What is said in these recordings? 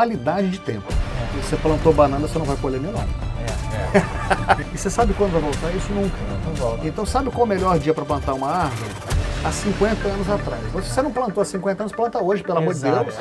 qualidade de tempo. Se você plantou banana, você não vai colher melão. E você sabe quando vai voltar? Isso nunca. Não volta. Então sabe qual é o melhor dia para plantar uma árvore? Há 50 anos atrás. Se você não plantou há 50 anos, planta hoje, pelo amor de Exato. Deus.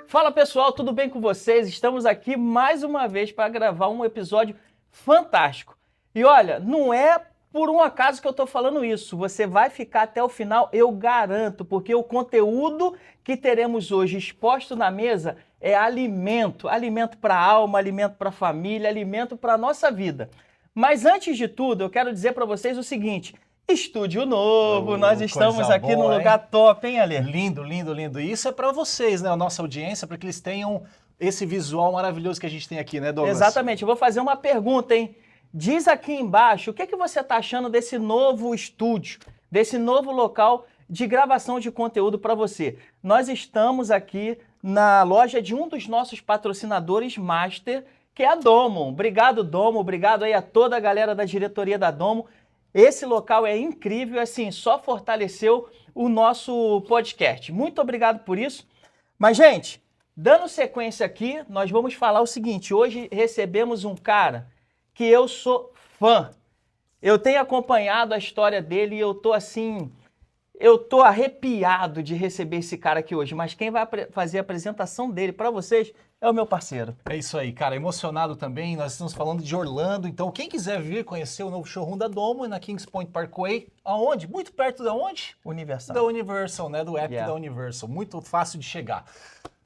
Fala pessoal, tudo bem com vocês? Estamos aqui mais uma vez para gravar um episódio fantástico. E olha, não é por um acaso que eu estou falando isso. Você vai ficar até o final, eu garanto, porque o conteúdo que teremos hoje exposto na mesa é alimento. Alimento para a alma, alimento para a família, alimento para a nossa vida. Mas antes de tudo, eu quero dizer para vocês o seguinte: estúdio novo, nós estamos aqui num lugar top, hein, Ale? Lindo, lindo, lindo. E isso é para vocês, né, a nossa audiência, para que eles tenham esse visual maravilhoso que a gente tem aqui, né, Douglas? Exatamente. Eu vou fazer uma pergunta, hein? Diz aqui embaixo o que você está achando desse novo estúdio, desse novo local de gravação de conteúdo para você. Nós estamos aqui na loja de um dos nossos patrocinadores master, que é a Domo. Obrigado, Domo. Obrigado aí a toda a galera da diretoria da Domo. Esse local é incrível, assim, só fortaleceu o nosso podcast. Muito obrigado por isso. Mas, gente, dando sequência aqui, nós vamos falar o seguinte. Hoje recebemos um cara que eu sou fã. Eu tenho acompanhado a história dele e eu tô arrepiado de receber esse cara aqui hoje. Mas quem vai fazer a apresentação dele para vocês é o meu parceiro. É isso aí, cara. Emocionado também. Nós estamos falando de Orlando. Então, quem quiser vir conhecer o novo showroom da Domo é na Kings Point Parkway. Aonde? Muito perto de onde? Universal. Da Universal, né? Do app da Universal. Muito fácil de chegar.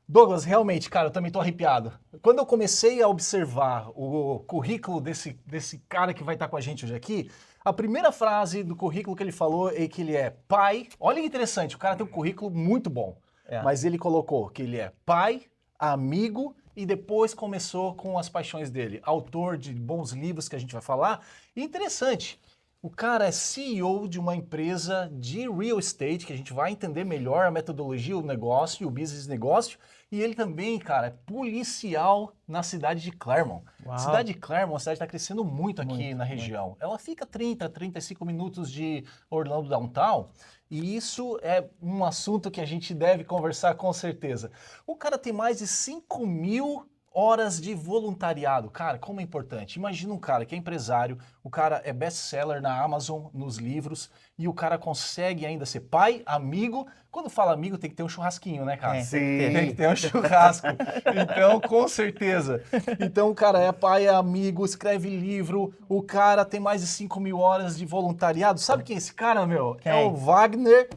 Douglas, realmente, cara, eu também tô arrepiado. Quando eu comecei a observar o currículo desse cara que vai estar com a gente hoje aqui, a primeira frase do currículo que ele falou é que ele é pai. Olha que interessante, o cara tem um currículo muito bom. Mas ele colocou que ele é pai, amigo e depois começou com as paixões dele. Autor de bons livros que a gente vai falar. E interessante, o cara é CEO de uma empresa de real estate, que a gente vai entender melhor a metodologia, o negócio, o business negócio. E ele também, cara, é policial na cidade de Claremont. Uau. A cidade de Claremont, a cidade está crescendo muito aqui na região. Ela fica 30, 35 minutos de Orlando Downtown. E isso é um assunto que a gente deve conversar com certeza. O cara tem mais de 5.000 horas de voluntariado. Cara, como é importante. Imagina um cara que é empresário, o cara é best-seller na Amazon, nos livros, e o cara consegue ainda ser pai, amigo. Quando fala amigo, tem que ter um churrasquinho, né, cara? Sim. Tem que ter um churrasco. Então, com certeza. Então, o cara é pai, é amigo, escreve livro, o cara tem mais de 5.000 horas de voluntariado. Sabe quem é esse cara, meu? Quem? É o Wagner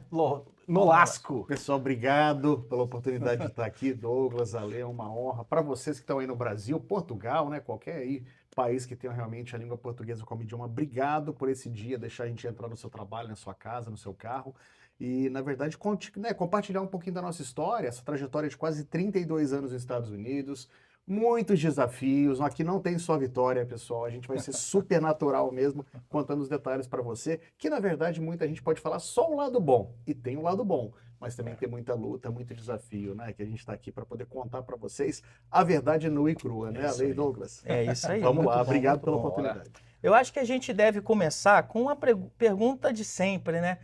Nolasco. Pessoal, obrigado pela oportunidade de estar aqui. Douglas, Ale, é uma honra. Para vocês que estão aí no Brasil, Portugal, né, qualquer aí país que tenha realmente a língua portuguesa como idioma, obrigado por esse dia, deixar a gente entrar no seu trabalho, na sua casa, no seu carro. E, na verdade, compartilhar um pouquinho da nossa história, essa trajetória de quase 32 anos nos Estados Unidos, muitos desafios. Aqui não tem só vitória, pessoal. A gente vai ser super natural mesmo, contando os detalhes para você, que, na verdade, muita gente pode falar só o lado bom. E tem o lado bom, mas também tem muita luta, muito desafio, né? Que a gente está aqui para poder contar para vocês a verdade nua e crua, né, Ale e Douglas? É isso aí. Vamos lá, Muito bom, obrigado muito pela bom. oportunidade. Eu acho que a gente deve começar com uma pergunta de sempre, né?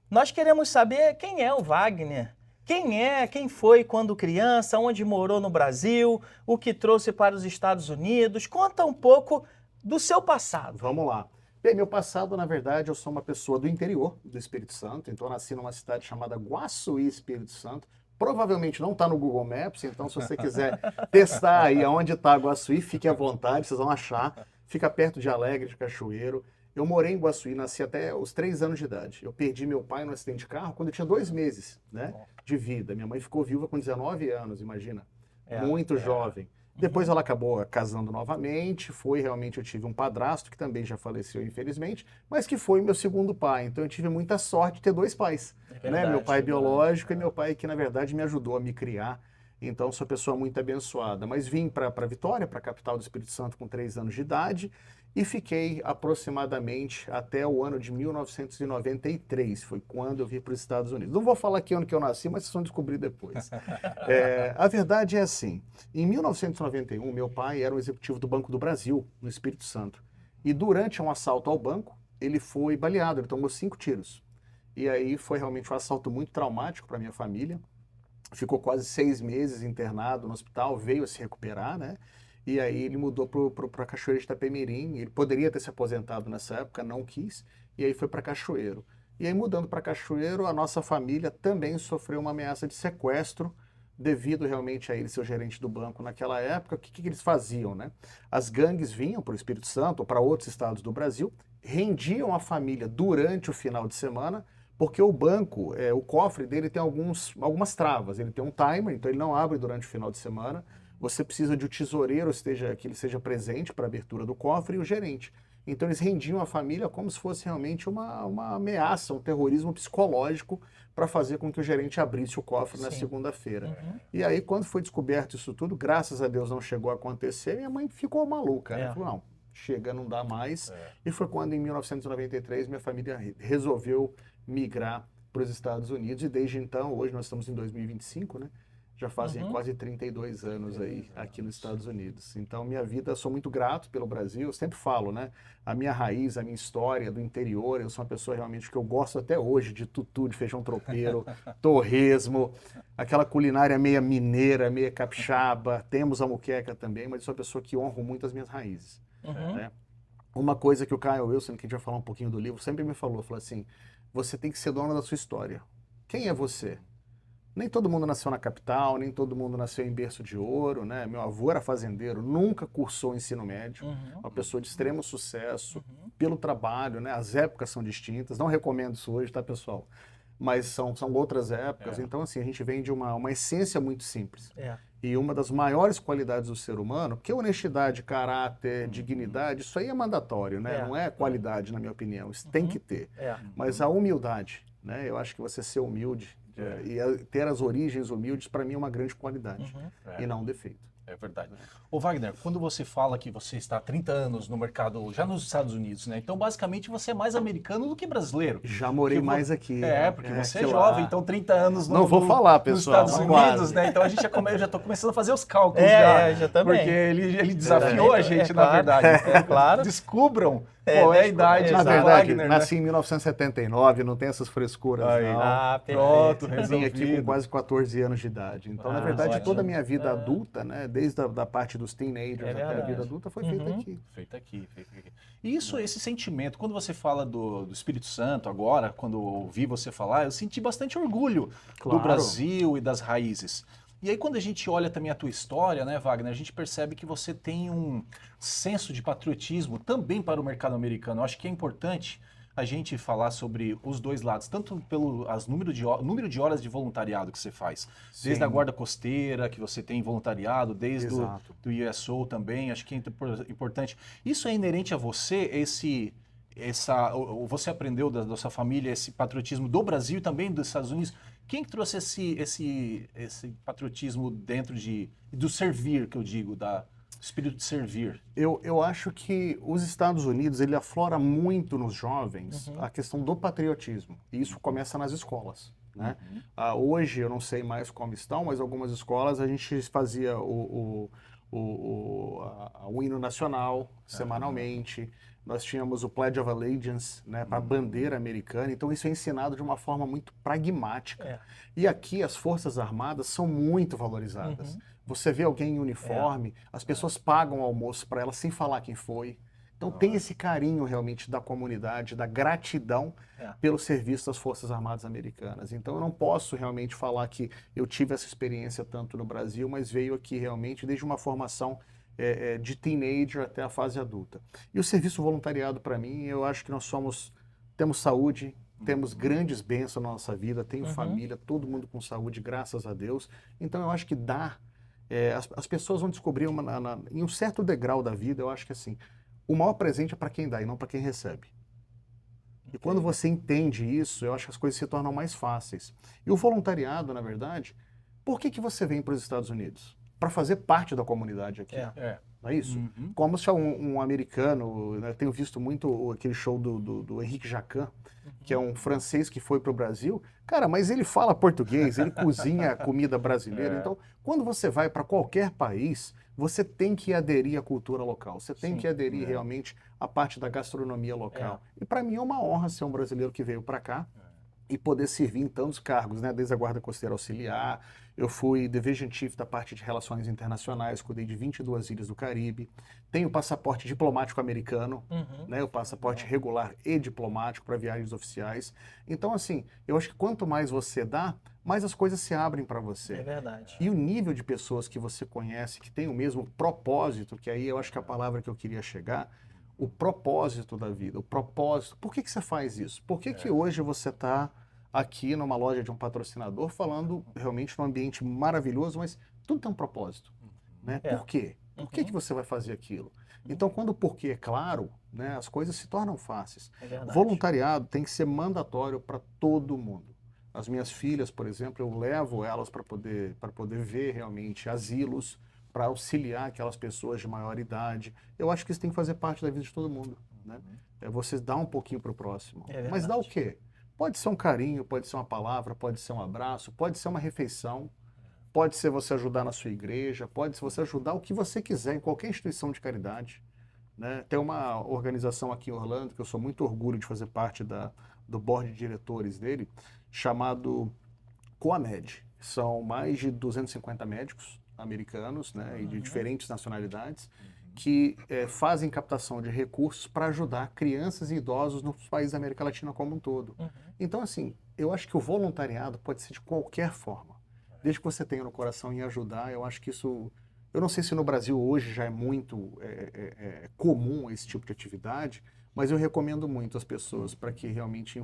Nós queremos saber quem é o Wagner. Quem foi quando criança, onde morou no Brasil, o que trouxe para os Estados Unidos. Conta um pouco do seu passado. Vamos lá. Bem, meu passado, na verdade, eu sou uma pessoa do interior do Espírito Santo, então eu nasci numa cidade chamada Guaçuí, Espírito Santo. Provavelmente não está no Google Maps, então se você quiser testar aí onde está Guaçuí, fique à vontade, vocês vão achar. Fica perto de Alegre, de Cachoeiro. Eu morei em Guaçuí, nasci até os 3 anos de idade. Eu perdi meu pai num acidente de carro quando eu tinha 2 meses, né, de vida. Minha mãe ficou viúva com 19 anos, imagina. Muito jovem. Depois ela acabou casando novamente, eu tive um padrasto que também já faleceu, infelizmente, mas que foi meu segundo pai. Então eu tive muita sorte de ter 2 pais, né? Meu pai biológico e meu pai que, na verdade, me ajudou a me criar. Então sou pessoa muito abençoada. Mas vim para Vitória, para a capital do Espírito Santo, com 3 anos de idade, e fiquei aproximadamente até o ano de 1993, foi quando eu vim para os Estados Unidos. Não vou falar que ano que eu nasci, mas vocês vão descobrir depois. A verdade é assim, em 1991, meu pai era o executivo do Banco do Brasil, no Espírito Santo, e durante um assalto ao banco, ele foi baleado, ele tomou 5 tiros. E aí foi realmente um assalto muito traumático para minha família. Ficou quase 6 meses internado no hospital, veio a se recuperar, né? E aí ele mudou para Cachoeiro de Itapemirim. Ele poderia ter se aposentado nessa época, não quis. E aí foi para Cachoeiro. E aí mudando para Cachoeiro, a nossa família também sofreu uma ameaça de sequestro devido realmente a ele ser o gerente do banco naquela época. O que eles faziam, né? As gangues vinham para o Espírito Santo ou para outros estados do Brasil, rendiam a família durante o final de semana, porque o banco, o cofre dele tem algumas travas. Ele tem um timer, então ele não abre durante o final de semana. Você precisa de um tesoureiro que ele seja presente para a abertura do cofre e o gerente. Então eles rendiam a família como se fosse realmente uma ameaça, um terrorismo psicológico para fazer com que o gerente abrisse o cofre na segunda-feira. E aí, quando foi descoberto isso tudo, graças a Deus não chegou a acontecer, minha mãe ficou maluca. Ela falou, não, chega, não dá mais. E foi quando, em 1993, minha família resolveu migrar para os Estados Unidos. E desde então, hoje nós estamos em 2025, né? Já fazem quase 32 anos aí aqui nos Estados Unidos. Então, minha vida, sou muito grato pelo Brasil. Eu sempre falo, né? A minha raiz, a minha história do interior. Eu sou uma pessoa realmente que eu gosto até hoje de tutu, de feijão tropeiro, torresmo, aquela culinária meia mineira, meia capixaba. Temos a moqueca também, mas eu sou uma pessoa que honro muito as minhas raízes. Né? Uma coisa que o Caio Wilson, que a gente vai falar um pouquinho do livro, sempre me falou assim, você tem que ser dono da sua história. Quem é você? Nem todo mundo nasceu na capital, nem todo mundo nasceu em berço de ouro, né? Meu avô era fazendeiro, nunca cursou ensino médio, uma pessoa de extremo sucesso, pelo trabalho, né? As épocas são distintas, não recomendo isso hoje, tá, pessoal? Mas são outras épocas, então assim, a gente vem de uma essência muito simples. E uma das maiores qualidades do ser humano, porque honestidade, caráter, dignidade, isso aí é mandatório, né? Não é qualidade, na minha opinião, isso tem que ter. Mas a humildade, né? Eu acho que você ser humilde, e ter as origens humildes, para mim, é uma grande qualidade e não um defeito. É verdade. Ô Wagner, quando você fala que você está há 30 anos no mercado, já nos Estados Unidos, né? Então, basicamente, você é mais americano do que brasileiro. Já morei mais aqui. Porque você é jovem, então 30 anos não vou falar, pessoal, nos Estados Unidos, né? Então, eu já estou começando a fazer os cálculos já também. Porque ele desafiou a gente, na verdade. Claro. Descubram qual é a idade na do verdade, Wagner, nasci em 1979, não tem essas frescuras, não. Pronto, eu vim aqui com quase 14 anos de idade. Então, na verdade, ótimo. toda a minha vida adulta, né, desde a parte dos teenagers até a vida adulta, foi feita aqui. Feita aqui. E esse sentimento, quando você fala do Espírito Santo agora, quando eu ouvi você falar, eu senti bastante orgulho do Brasil e das raízes. E aí, quando a gente olha também a tua história, né, Wagner, a gente percebe que você tem um senso de patriotismo também para o mercado americano. Eu acho que é importante a gente falar sobre os dois lados, tanto pelo número de horas de voluntariado que você faz, desde a Guarda Costeira, que você tem voluntariado, desde do USO também, acho que é importante. Isso é inerente a você, você aprendeu da sua família esse patriotismo do Brasil e também dos Estados Unidos? Quem que trouxe esse patriotismo dentro do servir, que eu digo, do espírito de servir? Eu acho que os Estados Unidos, ele aflora muito nos jovens a questão do patriotismo. E isso começa nas escolas, né? Hoje, eu não sei mais como estão, mas algumas escolas a gente fazia o hino nacional semanalmente. Nós tínhamos o Pledge of Allegiance, né, para a bandeira americana. Então, isso é ensinado de uma forma muito pragmática. E aqui, as Forças Armadas são muito valorizadas. Você vê alguém em uniforme, as pessoas pagam o almoço para ela sem falar quem foi. Então, tem esse carinho realmente da comunidade, da gratidão pelo serviço das Forças Armadas Americanas. Então, eu não posso realmente falar que eu tive essa experiência tanto no Brasil, mas veio aqui realmente desde uma formação de teenager até a fase adulta. E o serviço voluntariado, para mim, eu acho que temos saúde, temos grandes bênçãos na nossa vida, tenho família, todo mundo com saúde, graças a Deus. Então, eu acho que as pessoas vão descobrir em um certo degrau da vida, eu acho que assim, o maior presente é para quem dá e não para quem recebe. E quando você entende isso, eu acho que as coisas se tornam mais fáceis. E o voluntariado, na verdade, por que você vem para os Estados Unidos? Para fazer parte da comunidade aqui. Não é isso? Como se um americano, né, eu tenho visto muito aquele show do Henrique Jacquin, que é um francês que foi para o Brasil. Cara, mas ele fala português, ele cozinha comida brasileira. Então, quando você vai para qualquer país, você tem que aderir à cultura local. Você tem que aderir realmente à parte da gastronomia local. E para mim é uma honra ser um brasileiro que veio para cá. e poder servir em tantos cargos, né? Desde a Guarda Costeira Auxiliar, eu fui Division Chief da parte de Relações Internacionais, cuidei de 22 ilhas do Caribe, tenho passaporte diplomático americano, né? O passaporte regular e diplomático para viagens oficiais. Então, assim, eu acho que quanto mais você dá, mais as coisas se abrem para você. É verdade. E o nível de pessoas que você conhece, que tem o mesmo propósito, que aí eu acho que é a palavra que eu queria chegar, o propósito da vida, o propósito. Por que que você faz isso? Por que que hoje você está aqui numa loja de um patrocinador falando realmente num ambiente maravilhoso, mas tudo tem um propósito, né? Por quê? Por que que você vai fazer aquilo? Então, quando o porquê é claro, né, as coisas se tornam fáceis. É verdade. Voluntariado tem que ser mandatório para todo mundo. As minhas filhas, por exemplo, eu levo elas para poder ver realmente asilos, para auxiliar aquelas pessoas de maior idade. Eu acho que isso tem que fazer parte da vida de todo mundo, né? É você dar um pouquinho para o próximo. Mas dá o quê? Pode ser um carinho, pode ser uma palavra, pode ser um abraço, pode ser uma refeição, pode ser você ajudar na sua igreja, pode ser você ajudar o que você quiser em qualquer instituição de caridade, né? Tem uma organização aqui em Orlando, que eu sou muito orgulho de fazer parte do board de diretores dele, chamado Coamed. São mais de 250 médicos americanos, né, e de diferentes nacionalidades, que fazem captação de recursos para ajudar crianças e idosos nos países da América Latina como um todo. Então, assim, eu acho que o voluntariado pode ser de qualquer forma. Desde que você tenha no coração em ajudar, eu acho que isso... Eu não sei se no Brasil hoje já é muito comum esse tipo de atividade, mas eu recomendo muito às pessoas para que realmente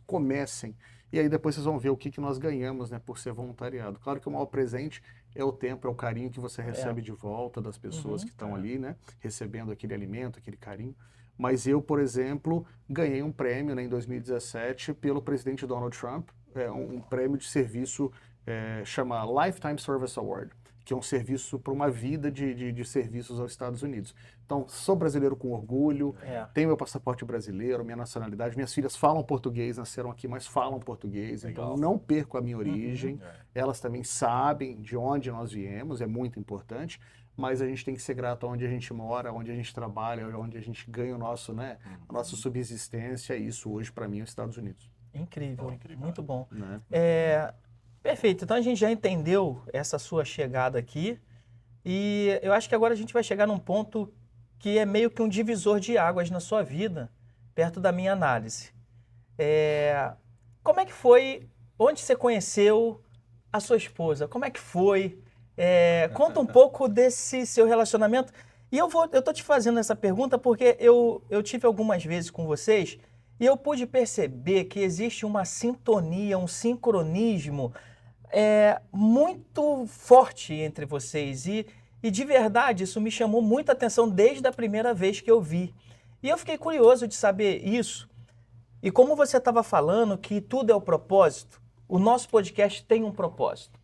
comecem. E aí depois vocês vão ver o que nós ganhamos, né, por ser voluntariado. Claro que o maior presente é o tempo, é o carinho que você recebe de volta das pessoas que estão ali, né, recebendo aquele alimento, aquele carinho. Mas eu, por exemplo, ganhei um prêmio, né, em 2017 pelo presidente Donald Trump, um prêmio de serviço, chama Lifetime Service Award, que é um serviço para uma vida de serviços aos Estados Unidos. Então, sou brasileiro com orgulho, tenho meu passaporte brasileiro, minha nacionalidade, minhas filhas falam português, nasceram aqui, mas falam português, então não perco a minha origem, elas também sabem de onde nós viemos, é muito importante, mas a gente tem que ser grato onde a gente mora, onde a gente trabalha, onde a gente ganha o nosso, né, a nossa subsistência, e isso hoje para mim é os Estados Unidos. Incrível, muito bom. Né? Perfeito, então a gente já entendeu essa sua chegada aqui e eu acho que agora a gente vai chegar num ponto que é meio que um divisor de águas na sua vida, perto da minha análise. Como é que foi, onde você conheceu a sua esposa? Como é que foi? Conta um pouco desse seu relacionamento. E eu tô te fazendo essa pergunta porque eu tive algumas vezes com vocês e eu pude perceber que existe uma sintonia, um sincronismo muito forte entre vocês e de verdade isso me chamou muita atenção desde a primeira vez que eu vi. E eu fiquei curioso de saber isso. E como você estava falando que tudo é o propósito, o nosso podcast tem um propósito.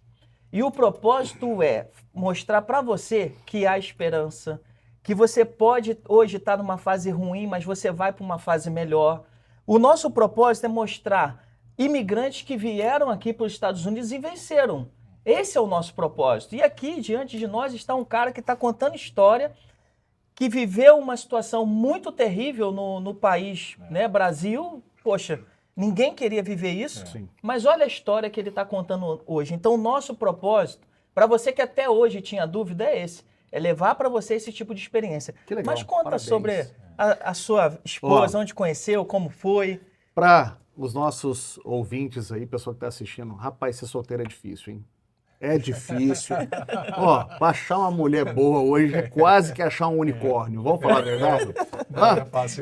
E o propósito é mostrar para você que há esperança, que você pode hoje estar numa fase ruim, mas você vai para uma fase melhor. O nosso propósito é mostrar imigrantes que vieram aqui para os Estados Unidos e venceram. Esse é o nosso propósito. E aqui, diante de nós, está um cara que está contando história, que viveu uma situação muito terrível no país, né? Brasil, poxa, ninguém queria viver isso, mas olha a história que ele está contando hoje. Então, o nosso propósito, para você que até hoje tinha dúvida, é esse. É levar para você esse tipo de experiência. Que legal, mas conta parabéns. sobre a sua esposa, onde conheceu, como foi. Para os nossos ouvintes aí, pessoal que está assistindo, rapaz, ser solteiro é difícil, hein? É difícil. Ó, pra achar uma mulher boa hoje é quase que achar um unicórnio. Vamos falar a verdade?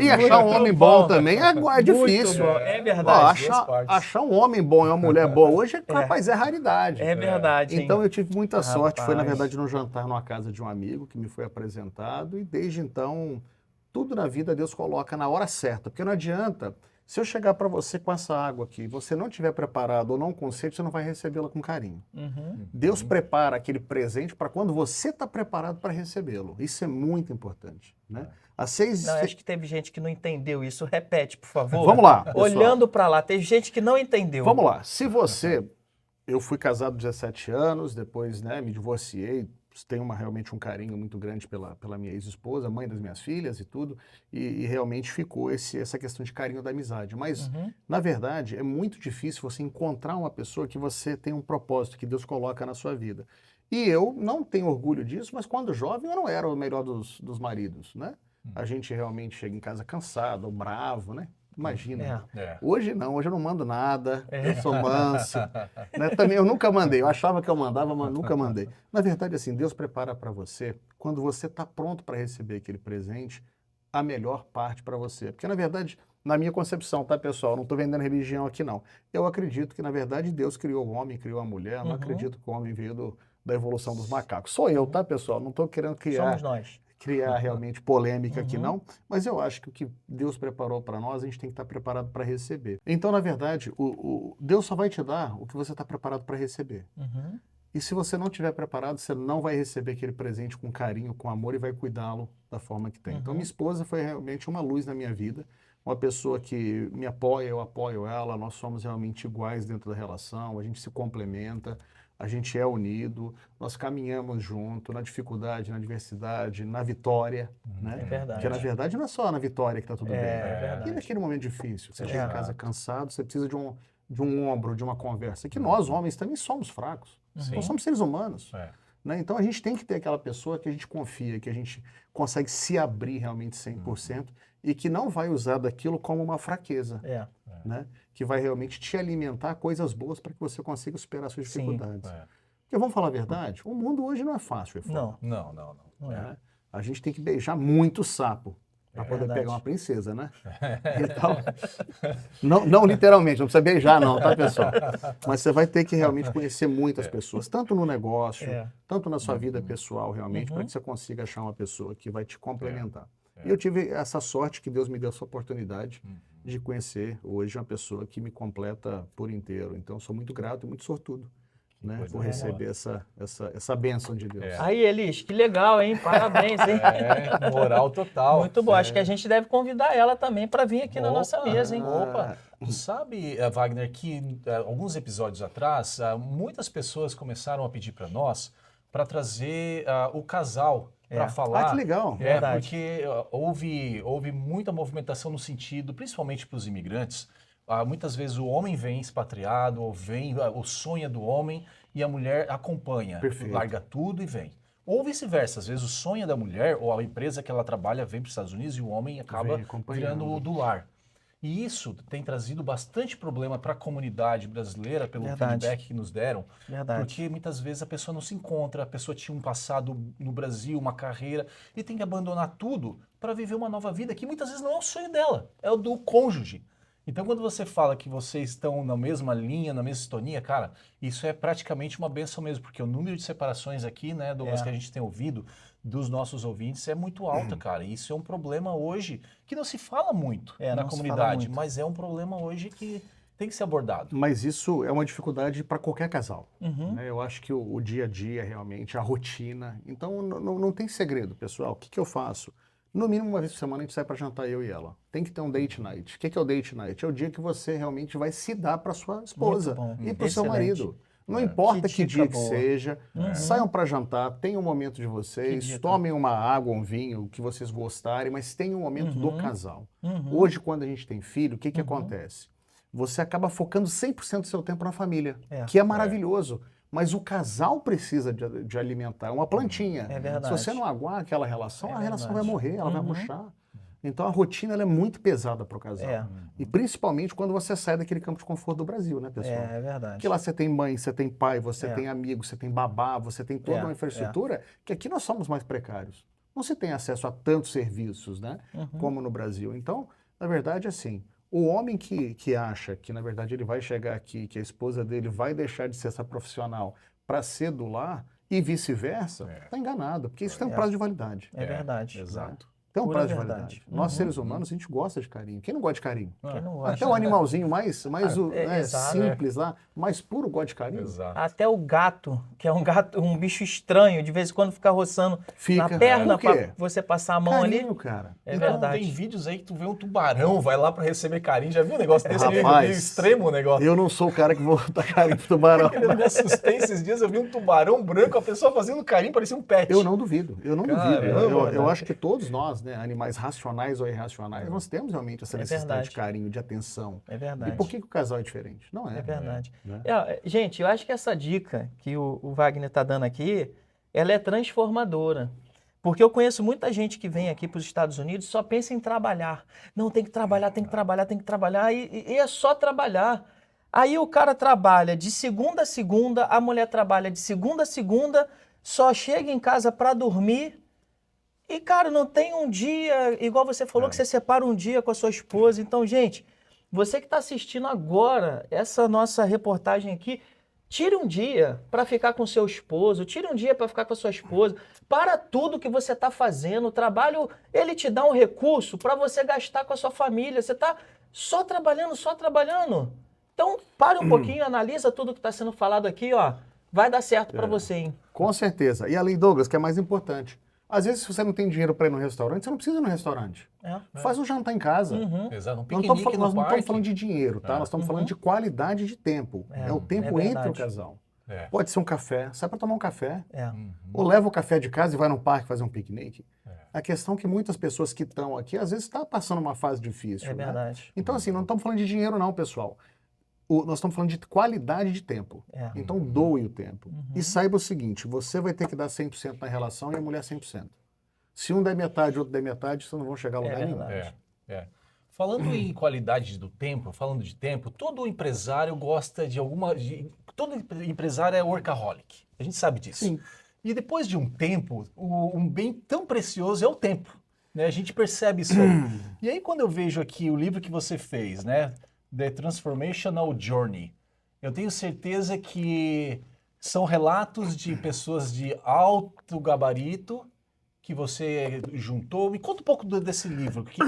E achar um homem bom também é difícil. Bom. É verdade. Ó, achar um homem bom e uma mulher boa hoje, rapaz, é raridade. É verdade. Então eu tive muita sorte. Foi, na verdade, num jantar numa casa de um amigo que me foi apresentado. E desde então, tudo na vida Deus coloca na hora certa. Porque não adianta... Se eu chegar para você com essa água aqui, você não estiver preparado ou não consciente, você não vai recebê-la com carinho. Deus prepara aquele presente para quando você está preparado para recebê-lo. Isso é muito importante, né? Acho que teve gente que não entendeu isso. Repete, por favor. Vamos lá, pessoal. Olhando para lá, teve gente que não entendeu. Vamos lá. Se você... Eu fui casado 17 anos, depois, né, me divorciei tenho realmente um carinho muito grande pela minha ex-esposa, mãe das minhas filhas e tudo, e realmente ficou essa questão de carinho da amizade. Mas, na verdade, é muito difícil você encontrar uma pessoa que você tem um propósito, que Deus coloca na sua vida. E eu não tenho orgulho disso, mas quando jovem eu não era o melhor dos maridos, né? A gente realmente chega em casa cansado, ou bravo, né? Imagina. Hoje não, hoje eu não mando nada, eu sou manso. Né? Também eu nunca mandei, eu achava que eu mandava, mas nunca mandei. Na verdade, assim, Deus prepara para você, quando você está pronto para receber aquele presente, a melhor parte para você. Porque, na verdade, na minha concepção, tá, pessoal? Não estou vendendo religião aqui, não. Eu acredito que, na verdade, Deus criou o homem, criou a mulher. Não acredito que o homem veio da evolução dos macacos. Sou eu, tá, pessoal? Não estou querendo Somos nós. criar realmente polêmica aqui, não. Mas eu acho que o que Deus preparou para nós, a gente tem que estar preparado para receber. Então, na verdade, Deus só vai te dar o que você está preparado para receber. E se você não estiver preparado, você não vai receber aquele presente com carinho, com amor e vai cuidá-lo da forma que tem. Então, minha esposa foi realmente uma luz na minha vida, uma pessoa que me apoia, eu apoio ela, nós somos realmente iguais dentro da relação, a gente se complementa, a gente é unido, nós caminhamos junto na dificuldade, na adversidade, na vitória, né? É verdade. Porque, na verdade, não é só na vitória que está tudo bem. verdade. E naquele momento difícil, você chega em casa cansado, você precisa de um ombro, de uma conversa, que nós, homens, também somos fracos. Nós somos seres humanos. Né? Então, a gente tem que ter aquela pessoa que a gente confia, que a gente consegue se abrir realmente 100% e que não vai usar daquilo como uma fraqueza. Né? Que vai realmente te alimentar coisas boas para que você consiga superar suas dificuldades. Porque, vamos falar a verdade, o mundo hoje não é fácil. Não é. A gente tem que beijar muito sapo para poder pegar uma princesa, né? Então, não literalmente, não precisa beijar não, tá, pessoal? Mas você vai ter que realmente conhecer muitas pessoas, tanto no negócio, tanto na sua vida pessoal, realmente, para que você consiga achar uma pessoa que vai te complementar. E eu tive essa sorte que Deus me deu essa oportunidade de conhecer hoje uma pessoa que me completa por inteiro. Então, eu sou muito grato e muito sortudo, né, por receber essa bênção de Deus. Aí, Elis, que legal, hein? Parabéns, hein? Moral total. Muito bom. Acho que a gente deve convidar ela também para vir aqui na nossa mesa, hein? Opa! Tu sabe, Wagner, que alguns episódios atrás, muitas pessoas começaram a pedir para nós para trazer o casal para falar. Que legal. Porque houve muita movimentação no sentido, principalmente para os imigrantes. Muitas vezes o homem vem expatriado, ou vem, o sonho é do homem e a mulher acompanha, larga tudo e vem. Ou vice-versa, às vezes o sonho é da mulher ou a empresa que ela trabalha vem para os Estados Unidos e o homem acaba virando o do lar. E isso tem trazido bastante problema para a comunidade brasileira, pelo feedback que nos deram, porque muitas vezes a pessoa não se encontra, a pessoa tinha um passado no Brasil, uma carreira, e tem que abandonar tudo para viver uma nova vida, que muitas vezes não é o sonho dela, é o do cônjuge. Então, quando você fala que vocês estão na mesma linha, na mesma sintonia, cara, isso é praticamente uma bênção mesmo, porque o número de separações aqui, né, Douglas, que a gente tem ouvido dos nossos ouvintes é muito alta, cara. E isso é um problema hoje que não se fala muito na comunidade, mas é um problema hoje que tem que ser abordado. Mas isso é uma dificuldade para qualquer casal. Né? Eu acho que o dia a dia, realmente, a rotina. Então, não tem segredo, pessoal. O que eu faço? No mínimo, uma vez por semana, a gente sai para jantar, eu e ela. Tem que ter um date night. O que é o date night? É o dia que você realmente vai se dar para sua esposa e para o seu marido. Não importa que dia que seja, saiam para jantar, tenham um momento de vocês, tomem uma água, um vinho, o que vocês gostarem, mas tenham um momento do casal. Hoje, quando a gente tem filho, o que acontece? Você acaba focando 100% do seu tempo na família, que é maravilhoso. Mas o casal precisa de alimentar, é uma plantinha. Se você não aguar aquela relação, a relação vai morrer, ela vai murchar. Então a rotina ela é muito pesada para o casal. E principalmente quando você sai daquele campo de conforto do Brasil, né, pessoal? É verdade. Porque lá você tem mãe, você tem pai, você tem amigos, você tem babá, você tem toda uma infraestrutura que aqui nós somos mais precários. Não se tem acesso a tantos serviços, né, como no Brasil. Então, na verdade, assim, o homem que acha que, na verdade, ele vai chegar aqui, que a esposa dele vai deixar de ser essa profissional para ser do lar e vice-versa, está enganado, porque isso tem um prazo de validade. É verdade. Exato. Tem um Pura prazo de verdade. validade. Nós, seres humanos, a gente gosta de carinho. Quem não gosta de carinho? Quem não Até gosta, o né? animalzinho mais exato. simples lá, mais puro gosta de carinho. Exato. Até o gato, que é um bicho estranho, de vez em quando fica roçando Fica. na perna Por quê? pra você passar a mão Carinho, ali. cara. É Então, verdade. tem vídeos aí que tu vê um tubarão, vai lá pra receber carinho. Já viu um negócio desse? Rapaz, Meio extremo o negócio. Eu não sou o cara que vou dar carinho pro tubarão. Eu me assustei esses dias, eu vi um tubarão branco, a pessoa fazendo carinho, parecia um pet. Eu não duvido, eu não duvido. Caramba, Eu acho que todos nós, né, animais racionais ou irracionais, nós temos realmente essa É necessidade verdade. de carinho, de atenção. É verdade. E por que o casal é diferente? Não é. É verdade. Né? Gente, eu acho que essa dica que o Wagner está dando aqui, ela é transformadora. Porque eu conheço muita gente que vem aqui para os Estados Unidos e só pensa em trabalhar. Não, tem que trabalhar, tem que trabalhar, tem que trabalhar. E é só trabalhar. Aí o cara trabalha de segunda a segunda, a mulher trabalha de segunda a segunda, só chega em casa para dormir. E, cara, não tem um dia, igual você falou, que você separa um dia com a sua esposa. Então, gente, você que está assistindo agora essa nossa reportagem aqui, tire um dia para ficar com seu esposo, tire um dia para ficar com a sua esposa. Para tudo que você está fazendo. O trabalho, ele te dá um recurso para você gastar com a sua família. Você está só trabalhando, só trabalhando. Então, pare um pouquinho, analisa tudo que está sendo falado aqui, ó. Vai dar certo para você, hein? Com certeza. E além, Douglas, que é mais importante. Às vezes, se você não tem dinheiro para ir no restaurante, você não precisa ir no restaurante. Faz um jantar em casa. Exato, um Nós piquenique no não estamos parque. falando de dinheiro, tá? Nós estamos falando de qualidade de tempo. É o tempo é entre o verdade. casal. É. Pode ser um café, sai para tomar um café. É. Ou leva o café de casa e vai no parque fazer um piquenique. A questão é que muitas pessoas que estão aqui, às vezes, estão passando uma fase difícil. É né? verdade. Então, assim, não estamos falando de dinheiro, não, pessoal. Nós estamos falando de qualidade de tempo. É. Então, doe o tempo. E saiba o seguinte, você vai ter que dar 100% na relação e a mulher 100%. Se um der metade e outro der metade, vocês não vão chegar a lugar nenhum. verdade. Falando em qualidade do tempo, falando de tempo, todo empresário gosta de todo empresário é workaholic. A gente sabe disso. Sim. E depois de um tempo, um bem tão precioso é o tempo. Né? A gente percebe isso aí. E aí, quando eu vejo aqui o livro que você fez, né? The Transformational Journey, eu tenho certeza que são relatos de pessoas de alto gabarito que você juntou. Me conta um pouco desse livro, que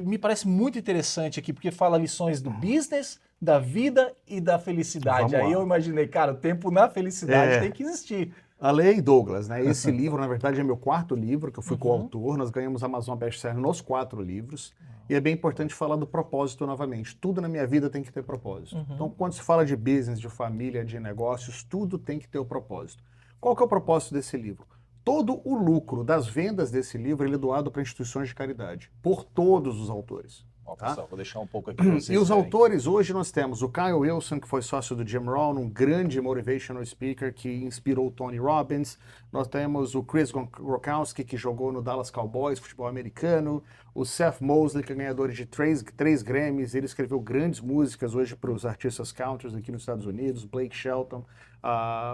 me parece muito interessante aqui, porque fala lições do business, da vida e da felicidade. Vamos Aí lá. eu imaginei, cara, o tempo na felicidade tem que existir. A Lei Douglas, né? Esse livro, na verdade, é meu quarto livro, que eu fui coautor. Nós ganhamos Amazon Bestseller nos 4 livros. E é bem importante falar do propósito novamente. Tudo na minha vida tem que ter propósito. Então, quando se fala de business, de família, de negócios, tudo tem que ter o propósito. Qual que é o propósito desse livro? Todo o lucro das vendas desse livro ele é doado para instituições de caridade, por todos os autores. Ó, Tá? pessoal, vou deixar um pouco aqui para vocês E os verem. autores, hoje nós temos o Kyle Wilson, que foi sócio do Jim Rohn, um grande motivational speaker que inspirou o Tony Robbins. Nós temos o Chris Gronkowski, que jogou no Dallas Cowboys, futebol americano. O Seth Mosley, que é ganhador de 3 Grammys. Ele escreveu grandes músicas hoje para os artistas country aqui nos Estados Unidos. Blake Shelton,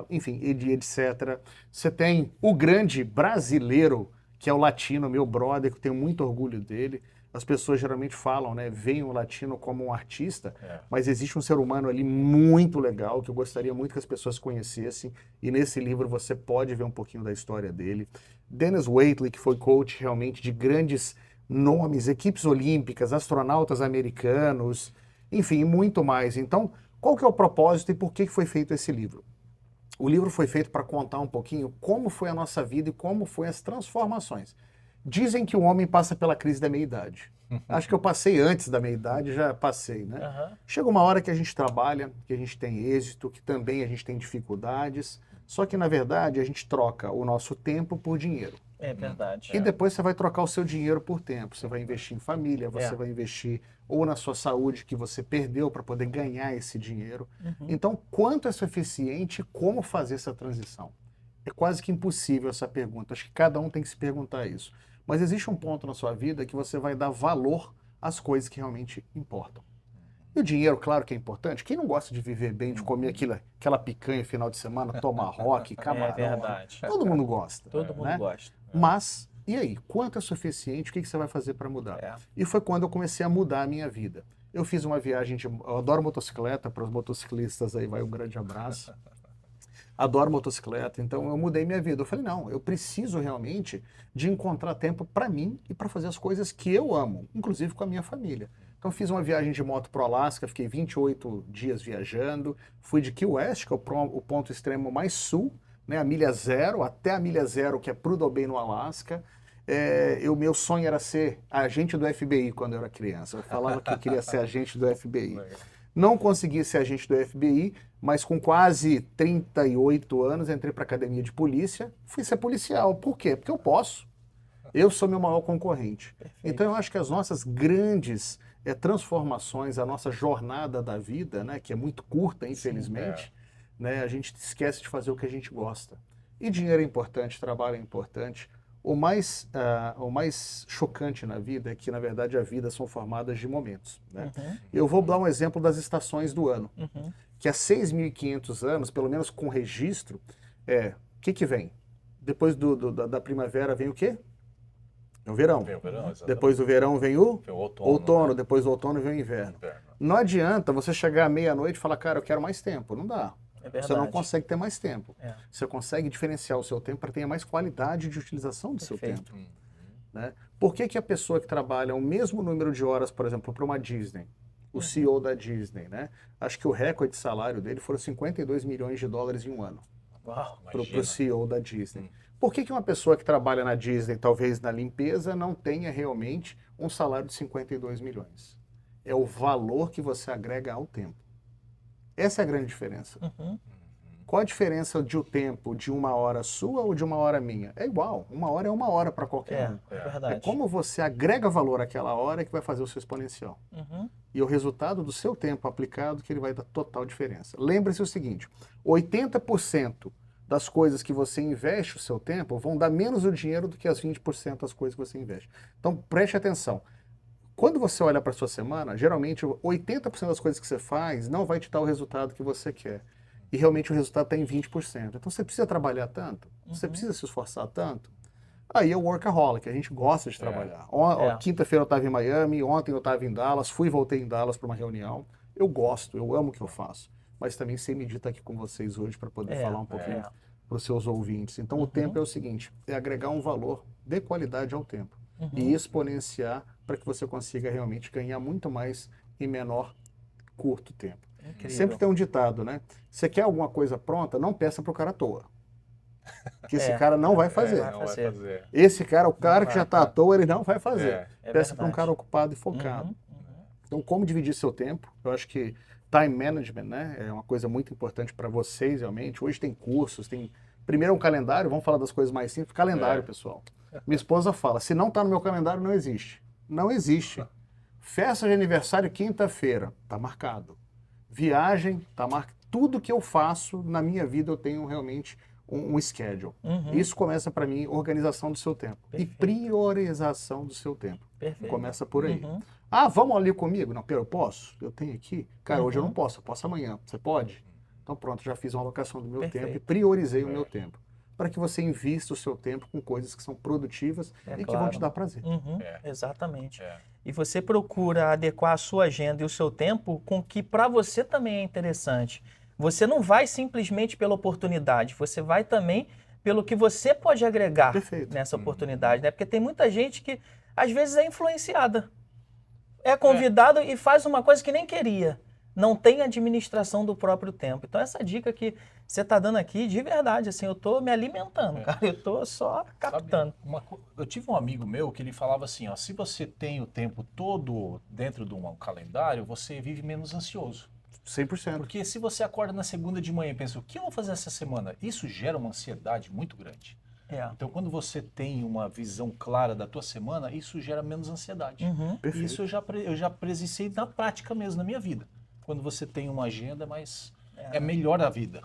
enfim, etc. Você tem o grande brasileiro, que é o latino, meu brother, que eu tenho muito orgulho dele. As pessoas geralmente falam, né, veem o latino como um artista, mas existe um ser humano ali muito legal que eu gostaria muito que as pessoas conhecessem, e nesse livro você pode ver um pouquinho da história dele. Dennis Waitley, que foi coach realmente de grandes nomes, equipes olímpicas, astronautas americanos, enfim, muito mais. Então, qual que é o propósito e por que foi feito esse livro? O livro foi feito para contar um pouquinho como foi a nossa vida e como foi as transformações. Dizem que o homem passa pela crise da meia-idade. Acho que eu passei antes da meia-idade, já passei, né? Chega uma hora que a gente trabalha, que a gente tem êxito, que também a gente tem dificuldades, só que, na verdade, a gente troca o nosso tempo por dinheiro. É verdade. E depois você vai trocar o seu dinheiro por tempo. Você vai investir em família, você vai investir ou na sua saúde, que você perdeu para poder ganhar esse dinheiro. Então, quanto é suficiente e como fazer essa transição? É quase que impossível essa pergunta. Acho que cada um tem que se perguntar isso. Mas existe um ponto na sua vida que você vai dar valor às coisas que realmente importam. E o dinheiro, claro que é importante. Quem não gosta de viver bem, de comer aquela picanha final de semana, tomahawk, camarão? É verdade. Todo mundo gosta. Todo mundo né? gosta. Mas, e aí? Quanto é suficiente? O que você vai fazer para mudar? E foi quando eu comecei a mudar a minha vida. Eu fiz uma viagem, eu adoro motocicleta, para os motociclistas aí vai um grande abraço. adoro motocicleta, então eu mudei minha vida. Eu falei, não, eu preciso realmente de encontrar tempo para mim e para fazer as coisas que eu amo, inclusive com a minha família. Então fiz uma viagem de moto para o Alasca, fiquei 28 dias viajando, fui de Key West, que é o ponto extremo mais sul, né, a milha zero, até a milha zero, que é Prudhoe Bay no Alasca. O meu sonho era ser agente do FBI quando eu era criança. Eu falava que eu queria ser agente do FBI. Não consegui ser agente do FBI, mas com quase 38 anos entrei para a academia de polícia, fui ser policial. Por quê? Porque eu posso. Eu sou meu maior concorrente. Perfeito. Então eu acho que as nossas grandes transformações, a nossa jornada da vida, né, que é muito curta, infelizmente, né, a gente esquece de fazer o que a gente gosta. E dinheiro é importante, trabalho é importante. O mais chocante na vida é que, na verdade, a vida são formadas de momentos. Né? Eu vou dar um exemplo das estações do ano, que há 6.500 anos, pelo menos com registro, o que vem? Depois da primavera vem o quê? É o verão. Vem o verão, exatamente. Depois do verão vem o outono. Né? Depois do outono vem o inverno. Não adianta você chegar à meia-noite e falar, cara, eu quero mais tempo. Não dá. Você não consegue ter mais tempo. Você consegue diferenciar o seu tempo para ter mais qualidade de utilização do seu tempo. Né? Por que a pessoa que trabalha o mesmo número de horas, por exemplo, para uma Disney, o CEO da Disney, né? Acho que o recorde de salário dele foram 52 milhões de dólares em um ano. Para o CEO da Disney. Por que uma pessoa que trabalha na Disney, talvez na limpeza, não tenha realmente um salário de 52 milhões? É o valor que você agrega ao tempo. Essa é a grande diferença. Qual a diferença de o tempo de uma hora sua ou de uma hora minha? É igual. Uma hora é uma hora para qualquer um. É verdade. É como você agrega valor àquela hora que vai fazer o seu exponencial. E o resultado do seu tempo aplicado que ele vai dar total diferença. Lembre-se o seguinte, 80% das coisas que você investe o seu tempo vão dar menos o dinheiro do que as 20% das coisas que você investe. Então preste atenção. Quando você olha para a sua semana, geralmente 80% das coisas que você faz não vai te dar o resultado que você quer. E realmente o resultado está em 20%. Então você precisa trabalhar tanto? Você precisa se esforçar tanto? Aí é o workaholic, a gente gosta de trabalhar. Quinta-feira eu estava em Miami, ontem eu estava em Dallas, fui e voltei em Dallas para uma reunião. Eu gosto, eu amo o que eu faço. Mas também sei medir estar aqui com vocês hoje para poder falar um pouquinho para os seus ouvintes. Então o tempo é o seguinte, é agregar um valor de qualidade ao tempo. E exponenciar para que você consiga realmente ganhar muito mais em menor, curto tempo. Incrível. Sempre tem um ditado, né? Você quer alguma coisa pronta, não peça para o cara à toa. Que esse cara não vai fazer. Não vai fazer. Esse cara, o cara que já está à toa, ele não vai fazer. Peça para um verdade. cara ocupado e focado. Então, como dividir seu tempo? Eu acho que time management, né? É uma coisa muito importante para vocês, realmente. Hoje tem cursos, tem... Primeiro é um calendário, vamos falar das coisas mais simples. Calendário, pessoal. Minha esposa fala, se não está no meu calendário, não existe. Não existe. Festa de aniversário quinta-feira, está marcado. Viagem, está marcado. Tudo que eu faço na minha vida eu tenho realmente um schedule. Isso começa para mim, organização do seu tempo. Perfeito. E priorização do seu tempo. Perfeito. Começa por aí. Ah, vamos ali comigo? Não, eu posso? Eu tenho aqui? Cara, hoje eu não posso, eu posso amanhã. Você pode? Então pronto, já fiz uma alocação do meu tempo e priorizei o meu tempo. Para que você invista o seu tempo com coisas que são produtivas e que vão te dar prazer. Exatamente. E você procura adequar a sua agenda e o seu tempo com o que para você também é interessante. Você não vai simplesmente pela oportunidade, você vai também pelo que você pode agregar nessa oportunidade, né? Porque tem muita gente que às vezes é influenciada. É convidado e faz uma coisa que nem queria. Não tem administração do próprio tempo. Então essa dica que você está dando aqui, de verdade, assim, eu estou me alimentando, cara. Eu estou só captando. Eu tive um amigo meu que ele falava assim, ó, se você tem o tempo todo dentro de um calendário, você vive menos ansioso. 100%. Porque se você acorda na segunda de manhã e pensa, o que eu vou fazer essa semana? Isso gera uma ansiedade muito grande. Então, quando você tem uma visão clara da tua semana, isso gera menos ansiedade. E isso eu já presenciei na prática mesmo, na minha vida. Quando você tem uma agenda, mas é melhor a vida.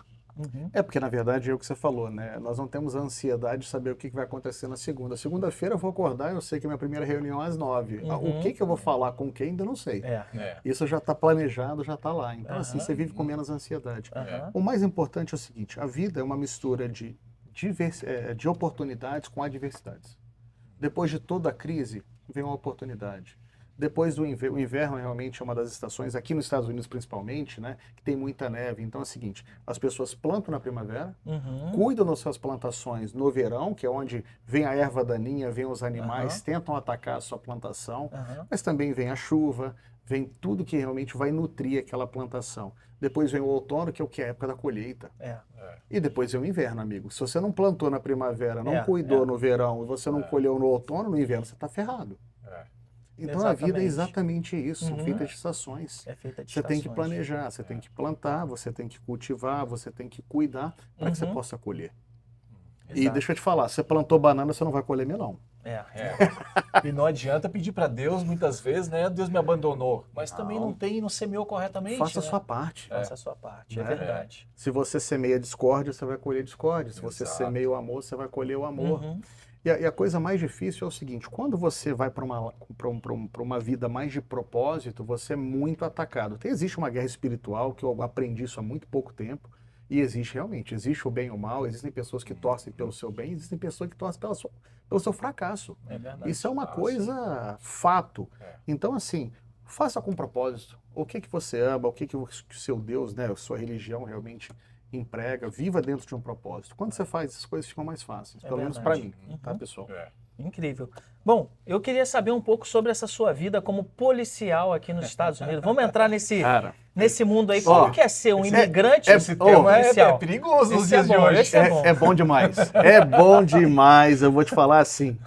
É porque, na verdade, é o que você falou, né? Nós não temos a ansiedade de saber o que vai acontecer na segunda. Segunda-feira eu vou acordar e eu sei que a minha primeira reunião é às 9. O que eu vou falar com quem, ainda não sei. Isso já está planejado, já está lá. Então, assim, você vive com menos ansiedade. O mais importante é o seguinte, a vida é uma mistura de oportunidades com adversidades. Depois de toda a crise, vem uma oportunidade. Depois do inverno, o inverno realmente é uma das estações, aqui nos Estados Unidos principalmente, né, que tem muita neve. Então é o seguinte, as pessoas plantam na primavera, cuidam das suas plantações no verão, que é onde vem a erva daninha, vem os animais, tentam atacar a sua plantação, mas também vem a chuva, vem tudo que realmente vai nutrir aquela plantação. Depois vem o outono, que é o que é a época da colheita. E depois vem o inverno, amigo. Se você não plantou na primavera, não cuidou no verão, e você não colheu no outono, no inverno você está ferrado. Então a vida é exatamente isso, são feitas de estações. Você tem que planejar, você tem que plantar, você tem que cultivar, você tem que cuidar para que você possa colher. E deixa eu te falar, você plantou banana, você não vai colher melão. E não adianta pedir para Deus, muitas vezes, né? Deus me abandonou. Mas também não semeou corretamente. Faça a sua parte. Faça a sua parte, é verdade. Se você semeia discórdia, você vai colher discórdia. Se você semeia o amor, você vai colher o amor. E a coisa mais difícil é o seguinte, quando você vai para uma vida mais de propósito, você é muito atacado. Existe uma guerra espiritual, que eu aprendi isso há muito pouco tempo, e existe o bem e o mal, existem pessoas que torcem pelo seu bem, existem pessoas que torcem pelo seu fracasso. É verdade. Isso é uma coisa fato. Então, assim, faça com propósito. O que você ama, o que o seu Deus, né, a sua religião realmente emprega, viva dentro de um propósito. Quando você faz, as coisas ficam mais fáceis, pelo menos para mim, tá, pessoal? Incrível. Bom, eu queria saber um pouco sobre essa sua vida como policial aqui nos Estados Unidos. Vamos entrar nesse mundo aí. Como que é ser um imigrante policial? É perigoso nos Esse dias de hoje. É bom demais. É bom demais. Eu vou te falar assim.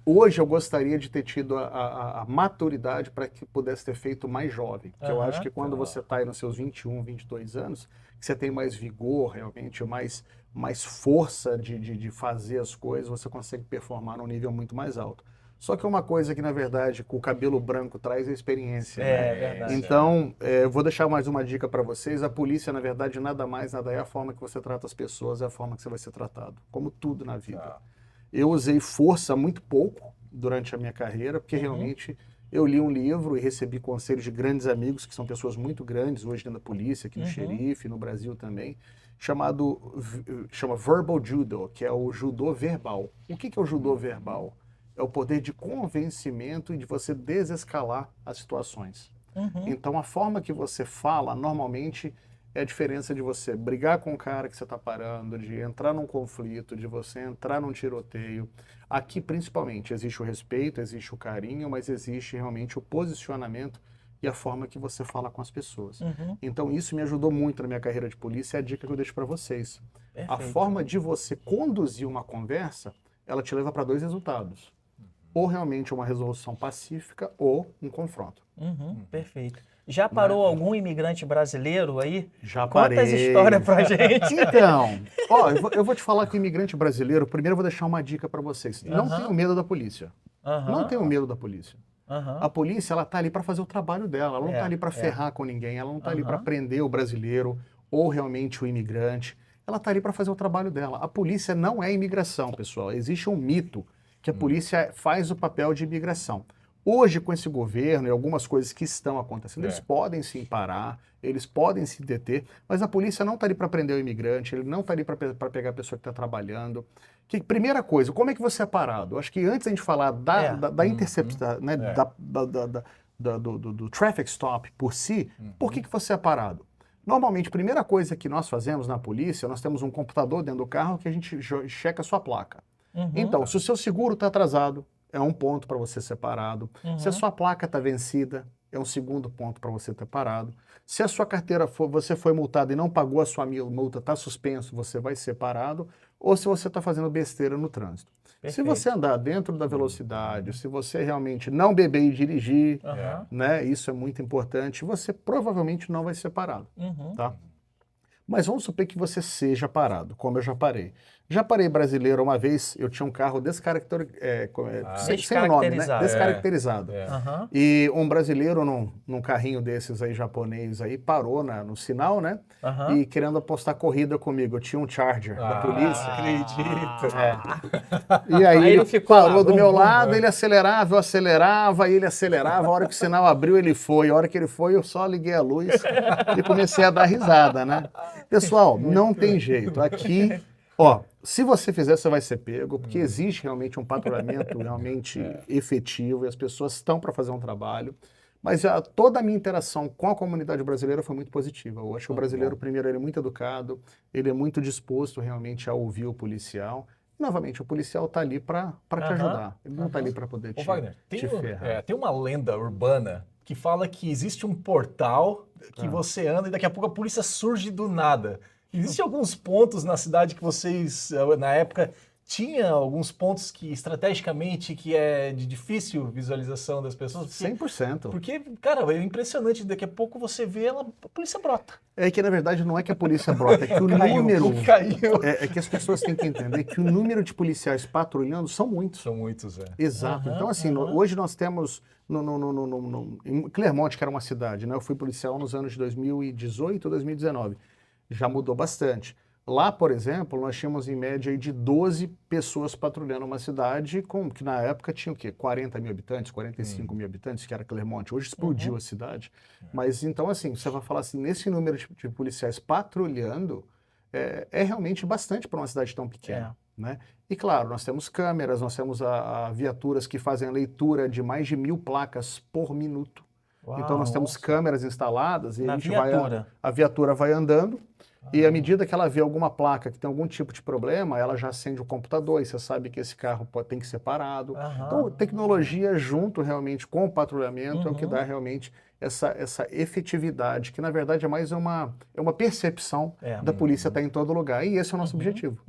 Hoje eu gostaria de ter tido a maturidade para que pudesse ter feito mais jovem. Porque eu acho que quando você está aí nos seus 21, 22 anos, que você tem mais vigor, realmente, mais força de fazer as coisas, você consegue performar num nível muito mais alto. Só que é uma coisa que, na verdade, o cabelo branco traz a experiência. É verdade. Então, eu vou deixar mais uma dica para vocês. A polícia, na verdade, nada mais, nada é a forma que você trata as pessoas, é a forma que você vai ser tratado. Como tudo na vida. Eu usei força muito pouco durante a minha carreira, porque realmente eu li um livro e recebi conselhos de grandes amigos, que são pessoas muito grandes hoje dentro da polícia, aqui no xerife, no Brasil também, chama Verbal Judo, que é o judô verbal. O que é o judô verbal? É o poder de convencimento e de você desescalar as situações. Então, a forma que você fala, normalmente, é a diferença de você brigar com o cara que você está parando, de entrar num conflito, de você entrar num tiroteio. Aqui, principalmente, existe o respeito, existe o carinho, mas existe realmente o posicionamento e a forma que você fala com as pessoas. Então, isso me ajudou muito na minha carreira de polícia, é a dica que eu deixo para vocês. Perfeito. A forma de você conduzir uma conversa, ela te leva para dois resultados. Ou realmente uma resolução pacífica ou um confronto. Perfeito. Já parou algum imigrante brasileiro aí? Já parei. Conta essa história pra gente. Então, eu vou te falar que o imigrante brasileiro, primeiro eu vou deixar uma dica para vocês. Não tenham medo da polícia. Não tenham medo da polícia. A polícia, ela tá ali para fazer o trabalho dela. Ela não tá ali para ferrar com ninguém. Ela não tá ali para prender o brasileiro ou realmente o imigrante. Ela tá ali para fazer o trabalho dela. A polícia não é imigração, pessoal. Existe um mito que a polícia faz o papel de imigração. Hoje, com esse governo e algumas coisas que estão acontecendo, eles podem sim parar, eles podem se deter, mas a polícia não está ali para prender o imigrante, ele não está ali para pegar a pessoa que está trabalhando. Primeira coisa, como é que você é parado? Acho que antes da gente falar da interceptação, né, do traffic stop por si, por que você é parado? Normalmente, a primeira coisa que nós fazemos na polícia, nós temos um computador dentro do carro que a gente checa a sua placa. Então, se o seu seguro está atrasado, é um ponto para você ser parado. Se a sua placa está vencida, é um segundo ponto para você ter parado. Se a sua carteira você foi multado e não pagou a sua multa, está suspenso, você vai ser parado. Ou se você está fazendo besteira no trânsito. Perfeito. Se você andar dentro da velocidade, se você realmente não beber e dirigir, né, isso é muito importante, você provavelmente não vai ser parado. Tá? Mas vamos supor que você seja parado, como eu já parei. Já parei brasileiro uma vez, eu tinha um carro sem o nome, né? Descaracterizado. E um brasileiro num carrinho desses aí japonês aí parou no sinal, né? E querendo apostar corrida comigo. Eu tinha um Charger da polícia. Acredito. E aí ele parou do meu lado, ele acelerava, eu acelerava, e ele acelerava. A hora que o sinal abriu, ele foi. A hora que ele foi, eu só liguei a luz e comecei a dar risada, né? Pessoal, não tem jeito. Aqui Ó, se você fizer, você vai ser pego, porque existe realmente um patrulhamento realmente efetivo e as pessoas estão para fazer um trabalho. Mas toda a minha interação com a comunidade brasileira foi muito positiva. Eu acho que o brasileiro, primeiro, ele é muito educado, ele é muito disposto realmente a ouvir o policial. E, novamente, o policial está ali para te ajudar. Ele não está ali para poder te ferrar. Tem uma lenda urbana que fala que existe um portal que você anda e daqui a pouco a polícia surge do nada. Existem alguns pontos na cidade que vocês, na época, tinha alguns pontos que, estrategicamente, que é de difícil visualização das pessoas? 100%. Porque, cara, é impressionante. Daqui a pouco você vê a polícia brota. É que, na verdade, não é que a polícia brota, é que o número... Caiu. É que as pessoas têm que entender que o número de policiais patrulhando são muitos. São muitos, Exato. Então, assim, hoje nós temos... em Clermont, que era uma cidade, né? Eu fui policial nos anos de 2018 ou 2019. Já mudou bastante. Lá, por exemplo, nós tínhamos em média aí de 12 pessoas patrulhando uma cidade que na época tinha o quê? 40 mil habitantes, 45 mil habitantes, que era Clermont. Hoje explodiu a cidade. Mas então, assim, você vai falar assim, nesse número de policiais patrulhando, é realmente bastante para uma cidade tão pequena. Né? E claro, nós temos câmeras, nós temos viaturas que fazem a leitura de mais de 1000 placas por minuto. Uau, então nós temos câmeras instaladas e a viatura vai andando. E à medida que ela vê alguma placa que tem algum tipo de problema, ela já acende o computador e você sabe que esse carro tem que ser parado. Então, tecnologia junto realmente com o patrulhamento é o que dá realmente essa efetividade, que na verdade é mais uma percepção da polícia estar em todo lugar. E esse é o nosso objetivo.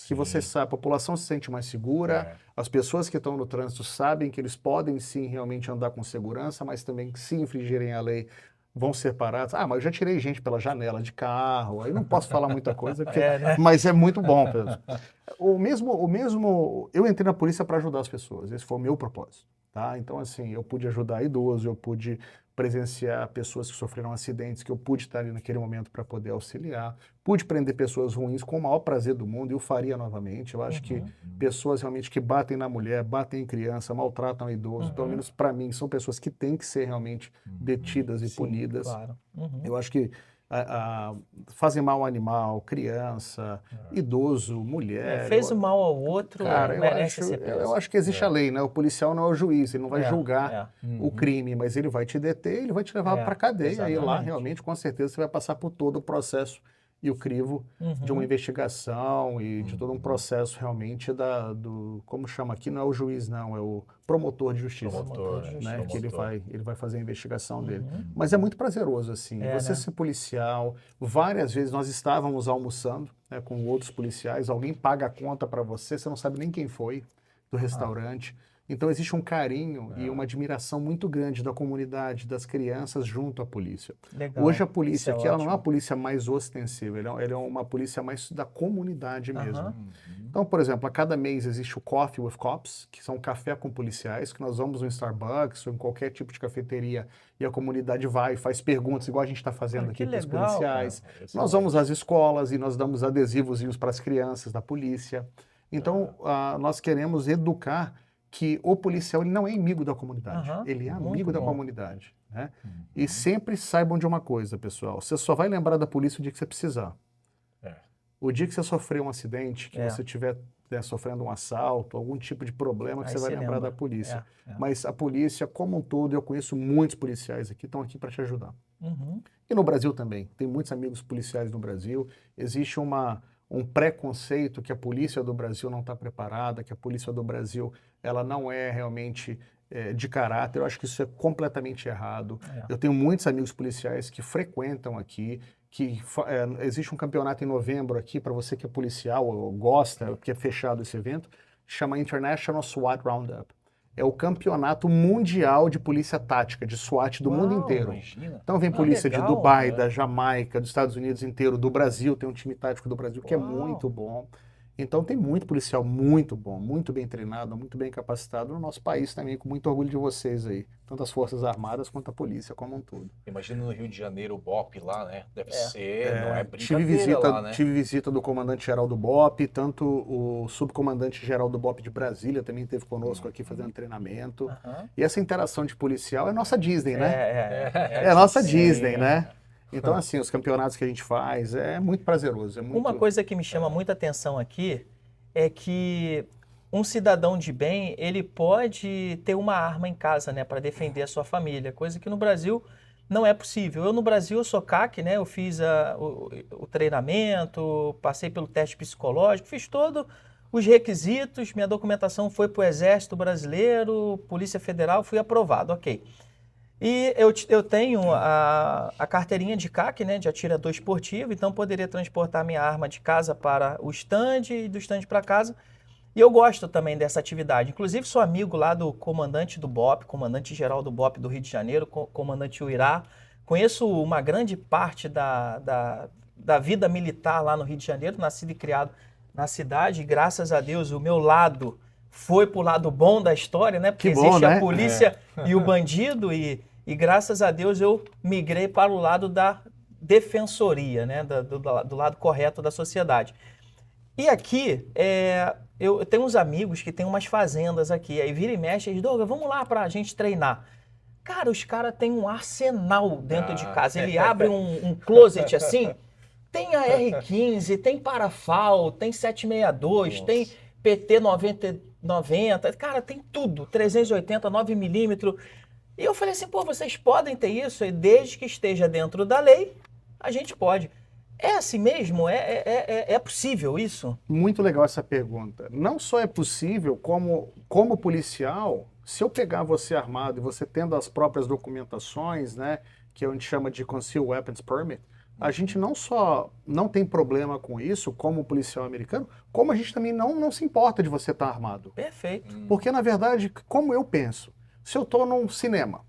Que você sabe, a população se sente mais segura, as pessoas que estão no trânsito sabem que eles podem sim realmente andar com segurança, mas também que se infringirem a lei, vão ser parados. Mas eu já tirei gente pela janela de carro, aí não posso falar muita coisa, mas é muito bom, Pedro. Eu entrei na polícia para ajudar as pessoas, esse foi o meu propósito. Tá? Então, assim, eu pude ajudar idosos, eu pude presenciar pessoas que sofreram acidentes, que eu pude estar ali naquele momento para poder auxiliar, pude prender pessoas ruins com o maior prazer do mundo, e eu faria novamente. Eu acho que pessoas realmente que batem na mulher, batem em criança, maltratam idoso, pelo menos para mim, são pessoas que têm que ser realmente detidas e punidas. Claro. Eu acho que fazem mal ao animal, criança, idoso, mulher. Fez o mal ao outro, cara, merece ser preso. eu acho que existe a lei, né? O policial não é o juiz, ele não vai julgar o crime, mas ele vai te deter, ele vai te levar para a cadeia. Exatamente. E lá, realmente, com certeza, você vai passar por todo o processo e o crivo de uma investigação e de todo um processo realmente como chama aqui, não é o juiz não, é o promotor de justiça, né? Que ele vai fazer a investigação dele. Mas é muito prazeroso, assim, você ser policial. Várias vezes nós estávamos almoçando, né, com outros policiais, alguém paga a conta para você, você não sabe nem quem foi do restaurante. Então existe um carinho e uma admiração muito grande da comunidade, das crianças junto à polícia. Legal. Hoje a polícia aqui, ela não é uma polícia mais ostensiva, ela é uma polícia mais da comunidade mesmo. Então, por exemplo, a cada mês existe o Coffee with Cops, que são café com policiais, que nós vamos no Starbucks ou em qualquer tipo de cafeteria e a comunidade vai e faz perguntas, igual a gente está fazendo aqui para os policiais. Nós vamos às escolas e nós damos adesivozinhos para as crianças da polícia. Então, nós queremos educar que o policial ele não é inimigo da comunidade, ele é amigo da comunidade. Né? E sempre saibam de uma coisa, pessoal, você só vai lembrar da polícia o dia que você precisar. O dia que você sofrer um acidente, que você estiver sofrendo um assalto, algum tipo de problema, que você vai lembrar da polícia. Mas a polícia, como um todo, eu conheço muitos policiais aqui, estão aqui para te ajudar. E no Brasil também, tem muitos amigos policiais no Brasil, existe um preconceito que a polícia do Brasil não está preparada, que a polícia do Brasil ela não é realmente de caráter. Eu acho que isso é completamente errado. Eu tenho muitos amigos policiais que frequentam aqui, existe um campeonato em novembro aqui, para você que é policial ou gosta, que é fechado esse evento, chama International SWAT Roundup. É o campeonato mundial de polícia tática, de SWAT do mundo inteiro. Imagina. Então vem polícia de Dubai, da Jamaica, dos Estados Unidos inteiro, do Brasil, tem um time tático do Brasil que é muito bom. Então tem muito policial muito bom, muito bem treinado, muito bem capacitado no nosso país também, com muito orgulho de vocês aí. Tanto as Forças Armadas quanto a polícia como um todo. Imagina no Rio de Janeiro o BOP lá, né? Deve ser, não é brincadeira lá, né? Tive visita do comandante-geral do BOP, tanto o subcomandante-geral do BOP de Brasília também esteve conosco aqui fazendo treinamento. E essa interação de policial é nossa Disney, né? É a nossa Disney, né? Então, assim, os campeonatos que a gente faz é muito prazeroso. Uma coisa que me chama muita atenção aqui é que um cidadão de bem, ele pode ter uma arma em casa, né, para defender a sua família, coisa que no Brasil não é possível. Eu no Brasil eu sou CAC, né, eu fiz o treinamento, passei pelo teste psicológico, fiz todos os requisitos, minha documentação foi para o Exército Brasileiro, Polícia Federal, fui aprovado, ok. E eu tenho a carteirinha de CAC, né, de atirador esportivo, então poderia transportar minha arma de casa para o stand e do stand para casa. E eu gosto também dessa atividade. Inclusive sou amigo lá do comandante do BOP, comandante-geral do BOP do Rio de Janeiro, comandante Uirá. Conheço uma grande parte da vida militar lá no Rio de Janeiro, nascido e criado na cidade. E graças a Deus o meu lado foi pro lado bom da história, né? Porque existe a polícia e o bandido e graças a Deus eu migrei para o lado da defensoria, né? Do lado correto da sociedade. E aqui, eu tenho uns amigos que têm umas fazendas aqui, aí vira e mexe, eles, Douglas, vamos lá pra gente treinar. Cara, os caras têm um arsenal dentro de casa. Ele abre um closet assim, tem a R15, tem Parafal, tem 762, Nossa. Tem PT 90, cara, tem tudo, 380, 9mm. E eu falei assim, pô, vocês podem ter isso, e desde que esteja dentro da lei, a gente pode. É assim mesmo? É possível isso? Muito legal essa pergunta. Não só é possível, como policial, se eu pegar você armado e você tendo as próprias documentações, né, que a gente chama de Concealed Weapons Permit, a gente não só não tem problema com isso, como policial americano, como a gente também não se importa de você estar armado. Perfeito. Porque, na verdade, como eu penso, se eu estou num cinema,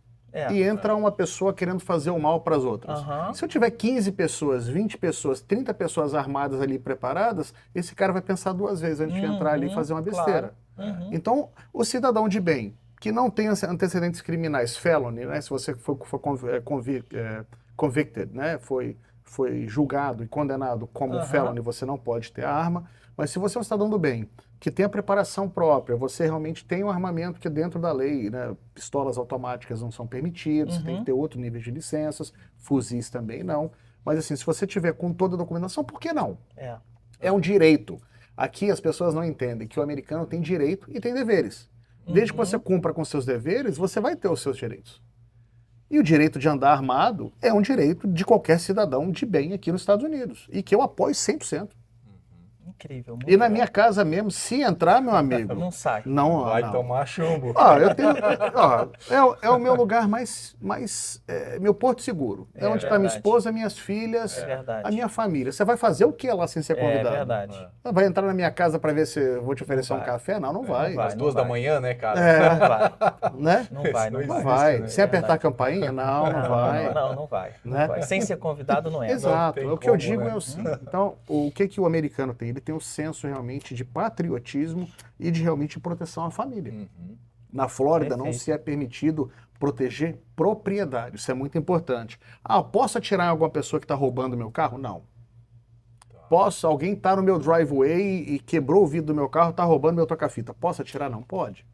e entra uma pessoa querendo fazer o mal para as outras. Se eu tiver 15 pessoas, 20 pessoas, 30 pessoas armadas ali preparadas, esse cara vai pensar duas vezes antes de entrar ali e fazer uma besteira. Claro. Então, o cidadão de bem, que não tem antecedentes criminais, felony, né, se você for convicted, né, foi julgado e condenado como felony, você não pode ter arma. Mas se você é um cidadão do bem, que tem a preparação própria, você realmente tem um armamento que é dentro da lei, né? Pistolas automáticas não são permitidas, tem que ter outro nível de licenças, fuzis também não. Mas assim, se você tiver com toda a documentação, por que não? É um direito. Aqui as pessoas não entendem que o americano tem direito e tem deveres. Desde que você cumpra com seus deveres, você vai ter os seus direitos. E o direito de andar armado é um direito de qualquer cidadão de bem aqui nos Estados Unidos. E que eu apoio 100%. Incrível. E na minha casa mesmo, se entrar, meu amigo... Não sai. Não, vai tomar chumbo. Eu tenho... é o meu lugar mais meu porto seguro. É onde está minha esposa, minhas filhas, a minha família. Você vai fazer o que lá sem ser convidado? É verdade. Vai entrar na minha casa para ver se eu vou te oferecer um café? Não vai. Às 2 da manhã, né, cara? Não vai. Né? Não vai. Né? Sem apertar a campainha? Não vai. Não vai. Né? Vai. Sem ser convidado não entra. Exato. O que eu digo é o seguinte. Então, o que o americano tem? Ele tem um senso realmente de patriotismo e de realmente proteção à família. Na Flórida não se é permitido proteger propriedade, isso é muito importante. Posso atirar em alguma pessoa que está roubando meu carro? Não. Alguém está no meu driveway e quebrou o vidro do meu carro, está roubando meu toca-fita. Posso atirar? Não pode.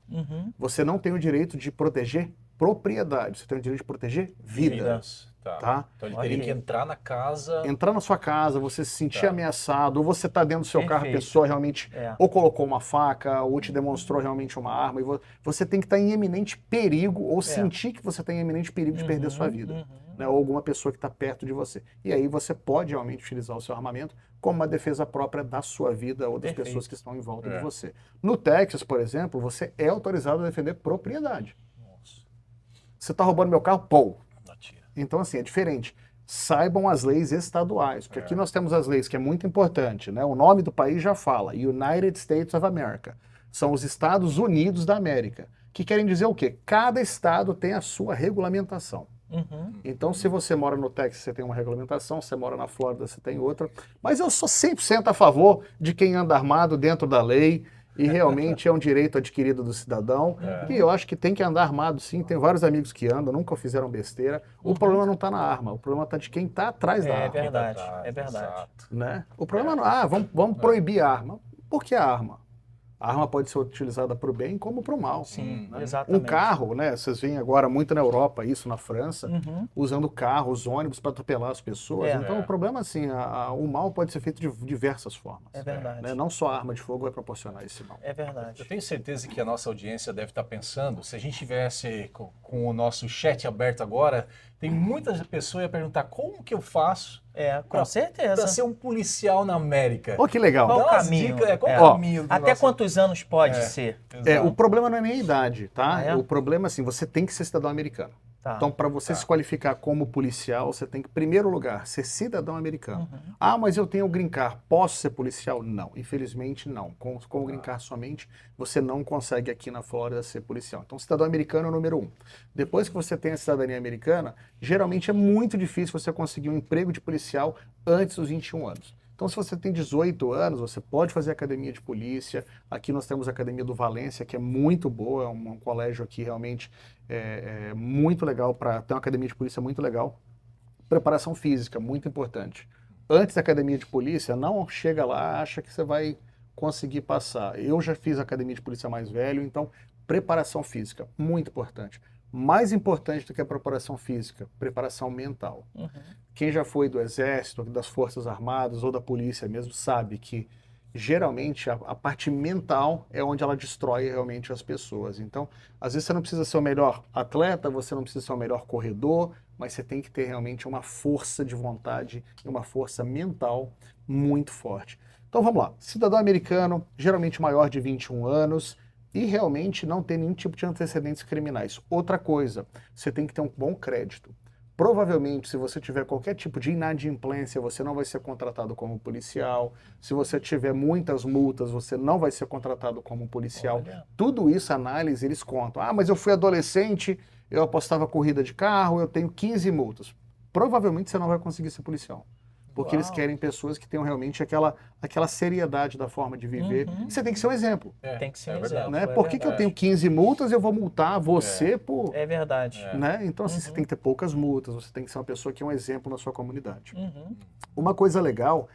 Você não tem o direito de proteger propriedade, você tem o direito de proteger vidas. Tá? Então ele teria que entrar na casa... Entrar na sua casa, você se sentir ameaçado, ou você está dentro do seu carro, a pessoa realmente ou colocou uma faca, ou te demonstrou realmente uma arma, e você tem que estar em eminente perigo, ou sentir que você tem em eminente perigo de perder sua vida. Né? Ou alguma pessoa que está perto de você. E aí você pode realmente utilizar o seu armamento como uma defesa própria da sua vida ou das pessoas que estão em volta de você. No Texas, por exemplo, você é autorizado a defender propriedade. Você está roubando meu carro? Pô! Então, assim, é diferente. Saibam as leis estaduais, porque aqui nós temos as leis, que é muito importante, né? O nome do país já fala, United States of America. São os Estados Unidos da América, que querem dizer o quê? Cada estado tem a sua regulamentação. Então, se você mora no Texas, você tem uma regulamentação, você mora na Flórida, você tem outra. Mas eu sou 100% a favor de quem anda armado dentro da lei, e realmente é um direito adquirido do cidadão. E eu acho que tem que andar armado, sim. Tem vários amigos que andam, nunca fizeram besteira. O problema não está na arma, o problema está de quem está atrás da arma. É verdade. Né? O problema não vamos proibir a arma. Por que a arma? A arma pode ser utilizada para o bem como para o mal. Sim, Né? exatamente. Um carro, né? Vocês veem agora muito na Europa, isso na França, Uhum. usando carros, ônibus para atropelar as pessoas. É. Então o problema assim, o mal pode ser feito de diversas formas. É verdade. Né? Não só a arma de fogo vai proporcionar esse mal. É verdade. Eu tenho certeza que a nossa audiência deve estar pensando, se a gente tivesse com o nosso chat aberto agora, tem muitas pessoas que iam perguntar como que eu faço Com certeza. para ser um policial na América. Olha que legal. Qual o Dá umas caminho? dicas, qual É. o caminho do Até nosso- quantos anos pode ser? O problema não é nem a idade, tá? Ah, é? O problema, assim, você tem que ser cidadão americano. Tá. Então, para você se qualificar como policial, você tem que, em primeiro lugar, ser cidadão americano. Ah, mas eu tenho o green card, posso ser policial? Não, infelizmente não. Com o green card somente, você não consegue aqui na Flórida ser policial. Então, cidadão americano é o número 1. Depois que você tem a cidadania americana, geralmente é muito difícil você conseguir um emprego de policial antes dos 21 anos. Então, se você tem 18 anos, você pode fazer academia de polícia. Aqui nós temos a Academia do Valência, que é muito boa, é um colégio aqui realmente muito legal, tem uma academia de polícia muito legal. Preparação física, muito importante. Antes da academia de polícia, não chega lá, acha que você vai conseguir passar. Eu já fiz academia de polícia mais velho, então preparação física, muito importante. Mais importante do que a preparação física, preparação mental. Quem já foi do Exército, das Forças Armadas ou da polícia mesmo, sabe que geralmente a parte mental é onde ela destrói realmente as pessoas. Então, às vezes você não precisa ser o melhor atleta, você não precisa ser o melhor corredor, mas você tem que ter realmente uma força de vontade e uma força mental muito forte. Então vamos lá, cidadão americano, geralmente maior de 21 anos, e realmente não tem nenhum tipo de antecedentes criminais. Outra coisa, você tem que ter um bom crédito. Provavelmente, se você tiver qualquer tipo de inadimplência, você não vai ser contratado como policial. Se você tiver muitas multas, você não vai ser contratado como policial. Olha. Tudo isso, análise, eles contam. Ah, mas eu fui adolescente, eu apostava corrida de carro, eu tenho 15 multas. Provavelmente você não vai conseguir ser policial. Porque eles querem pessoas que tenham realmente aquela seriedade da forma de viver. E você tem que ser um exemplo. Tem que ser um verdade. exemplo. Né? É Por que eu verdade. tenho 15 multas e eu vou multar você por... É verdade. Né? Então, assim, você tem que ter poucas multas, você tem que ser uma pessoa que é um exemplo na sua comunidade. Uhum. Uma coisa legal,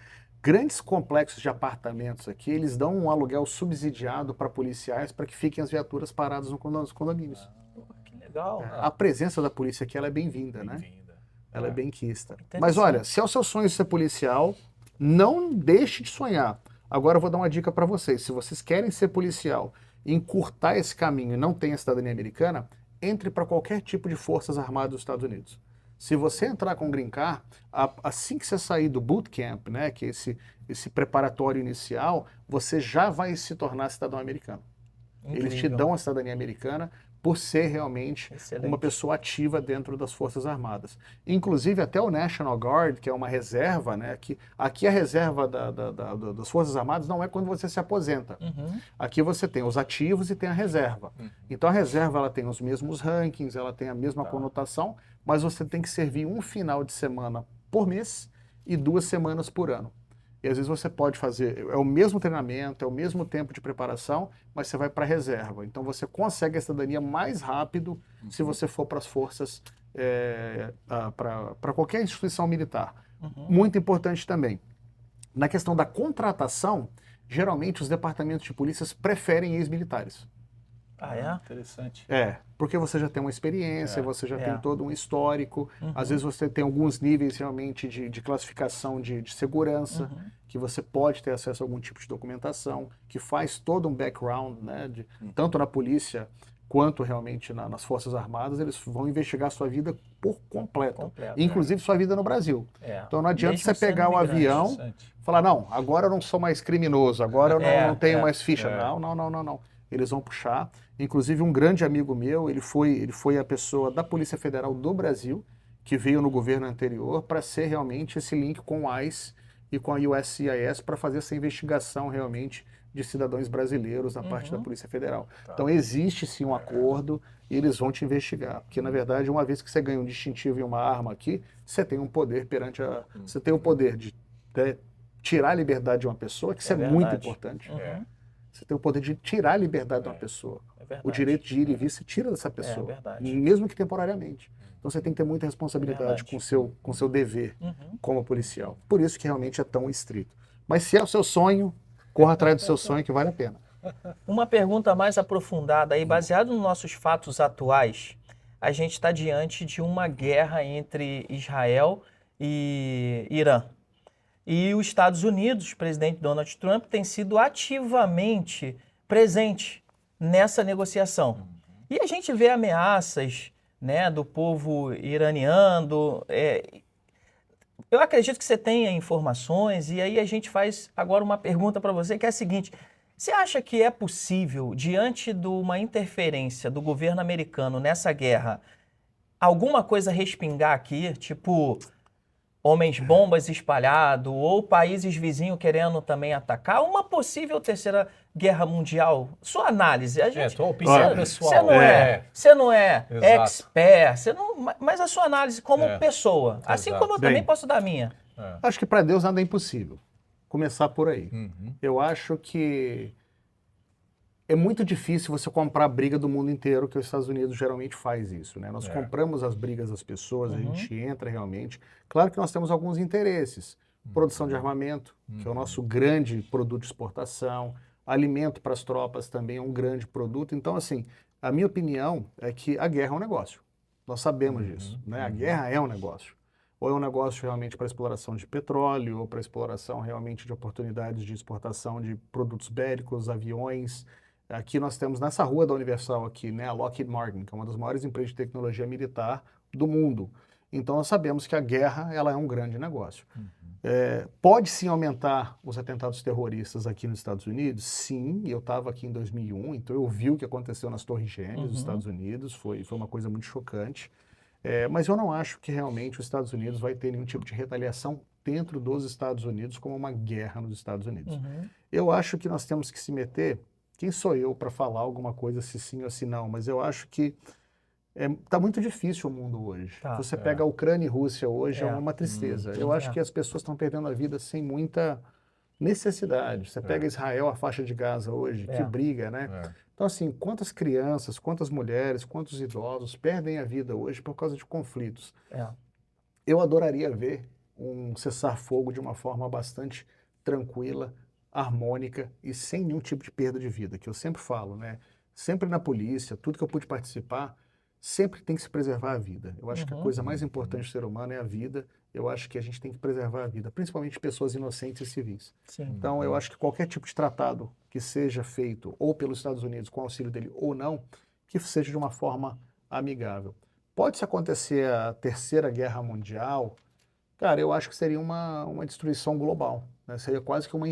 grandes complexos de apartamentos aqui, eles dão um aluguel subsidiado para policiais para que fiquem as viaturas paradas nos condomínios. Que legal. A presença da polícia aqui ela é bem-vinda, né? Bem-vinda. Ela é benquista. Interessante. Mas olha, se é o seu sonho ser policial, não deixe de sonhar. Agora eu vou dar uma dica para vocês. Se vocês querem ser policial e encurtar esse caminho e não tem a cidadania americana, entre para qualquer tipo de forças armadas dos Estados Unidos. Se você entrar com green card, assim que você sair do bootcamp, né, que é esse preparatório inicial, você já vai se tornar cidadão americano. Eles te Incrível. dão a cidadania americana por ser realmente Excelente. uma pessoa ativa dentro das Forças Armadas. Inclusive até o National Guard, que é uma reserva, né? Aqui a reserva das Forças Armadas não é quando você se aposenta. Uhum. Aqui você tem os ativos e tem a reserva. Então a reserva ela tem os mesmos rankings, ela tem a mesma conotação, mas você tem que servir um final de semana por mês e 2 semanas por ano. E às vezes você pode fazer, é o mesmo treinamento, é o mesmo tempo de preparação, mas você vai para a reserva. Então você consegue a cidadania mais rápido se você for para as forças, para qualquer instituição militar. Muito importante também. Na questão da contratação, geralmente os departamentos de polícias preferem ex-militares. Ah, é? Interessante. Porque você já tem uma experiência, você já É. tem todo um histórico, às vezes você tem alguns níveis realmente de classificação de segurança, que você pode ter acesso a algum tipo de documentação, que faz todo um background, né, tanto na polícia quanto realmente nas Forças Armadas, eles vão investigar a sua vida por completo, inclusive sua vida no Brasil. Então não adianta Mesmo você pegar sendo o imigrante. avião e falar, não, agora eu não sou mais criminoso, agora eu não tenho mais ficha. Não. Eles vão puxar. Inclusive, um grande amigo meu, ele foi a pessoa da Polícia Federal do Brasil, que veio no governo anterior para ser realmente esse link com o ICE e com a USCIS para fazer essa investigação realmente de cidadãos brasileiros na parte da Polícia Federal. Então, existe sim um acordo e eles vão te investigar. Porque, na verdade, uma vez que você ganha um distintivo e uma arma aqui, você tem um poder perante você tem o poder de tirar a liberdade de uma pessoa, que isso é muito verdade. importante. Uhum. Você tem o poder de tirar a liberdade de uma pessoa. verdade. O direito de ir e vir, você tira dessa pessoa. verdade. Mesmo que temporariamente. Então você tem que ter muita responsabilidade verdade. com o seu dever como policial. Por isso que realmente é tão estrito. Mas se é o seu sonho, corra atrás do seu sonho que vale a pena. Uma pergunta mais aprofundada aí, baseado nos nossos fatos atuais, a gente está diante de uma guerra entre Israel e Irã. E os Estados Unidos, o presidente Donald Trump, tem sido ativamente presente nessa negociação. E a gente vê ameaças, né, do povo iraniano. Eu acredito que você tenha informações, e aí a gente faz agora uma pergunta para você, que é a seguinte: você acha que é possível, diante de uma interferência do governo americano nessa guerra, alguma coisa respingar aqui, tipo homens-bombas espalhados, ou países vizinhos querendo também atacar, uma possível terceira guerra mundial? Sua análise. A gente, tua opinião pessoal. Você não é Exato. expert, mas a sua análise como pessoa, assim Exato. como eu também posso dar a minha. Acho que para Deus nada é impossível. Começar por aí. Uhum. Eu acho que é muito difícil você comprar a briga do mundo inteiro, que os Estados Unidos geralmente faz isso, né? Nós compramos as brigas das pessoas, a gente entra realmente. Claro que nós temos alguns interesses. Produção de armamento, que é o nosso grande produto de exportação. Alimento para as tropas também é um grande produto. Então, assim, a minha opinião é que a guerra é um negócio. Nós sabemos disso, né? A guerra é um negócio. Ou é um negócio realmente para exploração de petróleo, ou para exploração realmente de oportunidades de exportação de produtos bélicos, aviões. Aqui nós temos nessa rua da Universal aqui, né, a Lockheed Martin, que é uma das maiores empresas de tecnologia militar do mundo. Então nós sabemos que a guerra ela é um grande negócio. Pode sim aumentar os atentados terroristas aqui nos Estados Unidos? Sim, eu estava aqui em 2001, então eu vi o que aconteceu nas Torres Gêmeas dos Estados Unidos, foi uma coisa muito chocante. Mas eu não acho que realmente os Estados Unidos vai ter nenhum tipo de retaliação dentro dos Estados Unidos como uma guerra nos Estados Unidos. Eu acho que nós temos que se meter. Quem sou eu para falar alguma coisa se sim ou se não? Mas eu acho que está muito difícil o mundo hoje. Você pega a Ucrânia e Rússia hoje, é uma tristeza. Eu acho que as pessoas estão perdendo a vida sem muita necessidade. Você pega Israel, a faixa de Gaza hoje, que briga, né? Então, assim, quantas crianças, quantas mulheres, quantos idosos perdem a vida hoje por causa de conflitos? Eu adoraria ver um cessar-fogo de uma forma bastante tranquila, harmônica e sem nenhum tipo de perda de vida, que eu sempre falo, né? Sempre na polícia, tudo que eu pude participar, sempre tem que se preservar a vida. Eu acho que a coisa mais importante do ser humano é a vida. Eu acho que a gente tem que preservar a vida, principalmente pessoas inocentes e civis. Então, eu acho que qualquer tipo de tratado que seja feito ou pelos Estados Unidos, com auxílio dele ou não, que seja de uma forma amigável. Pode-se acontecer a Terceira Guerra Mundial, cara, eu acho que seria uma destruição global, né? Seria quase que uma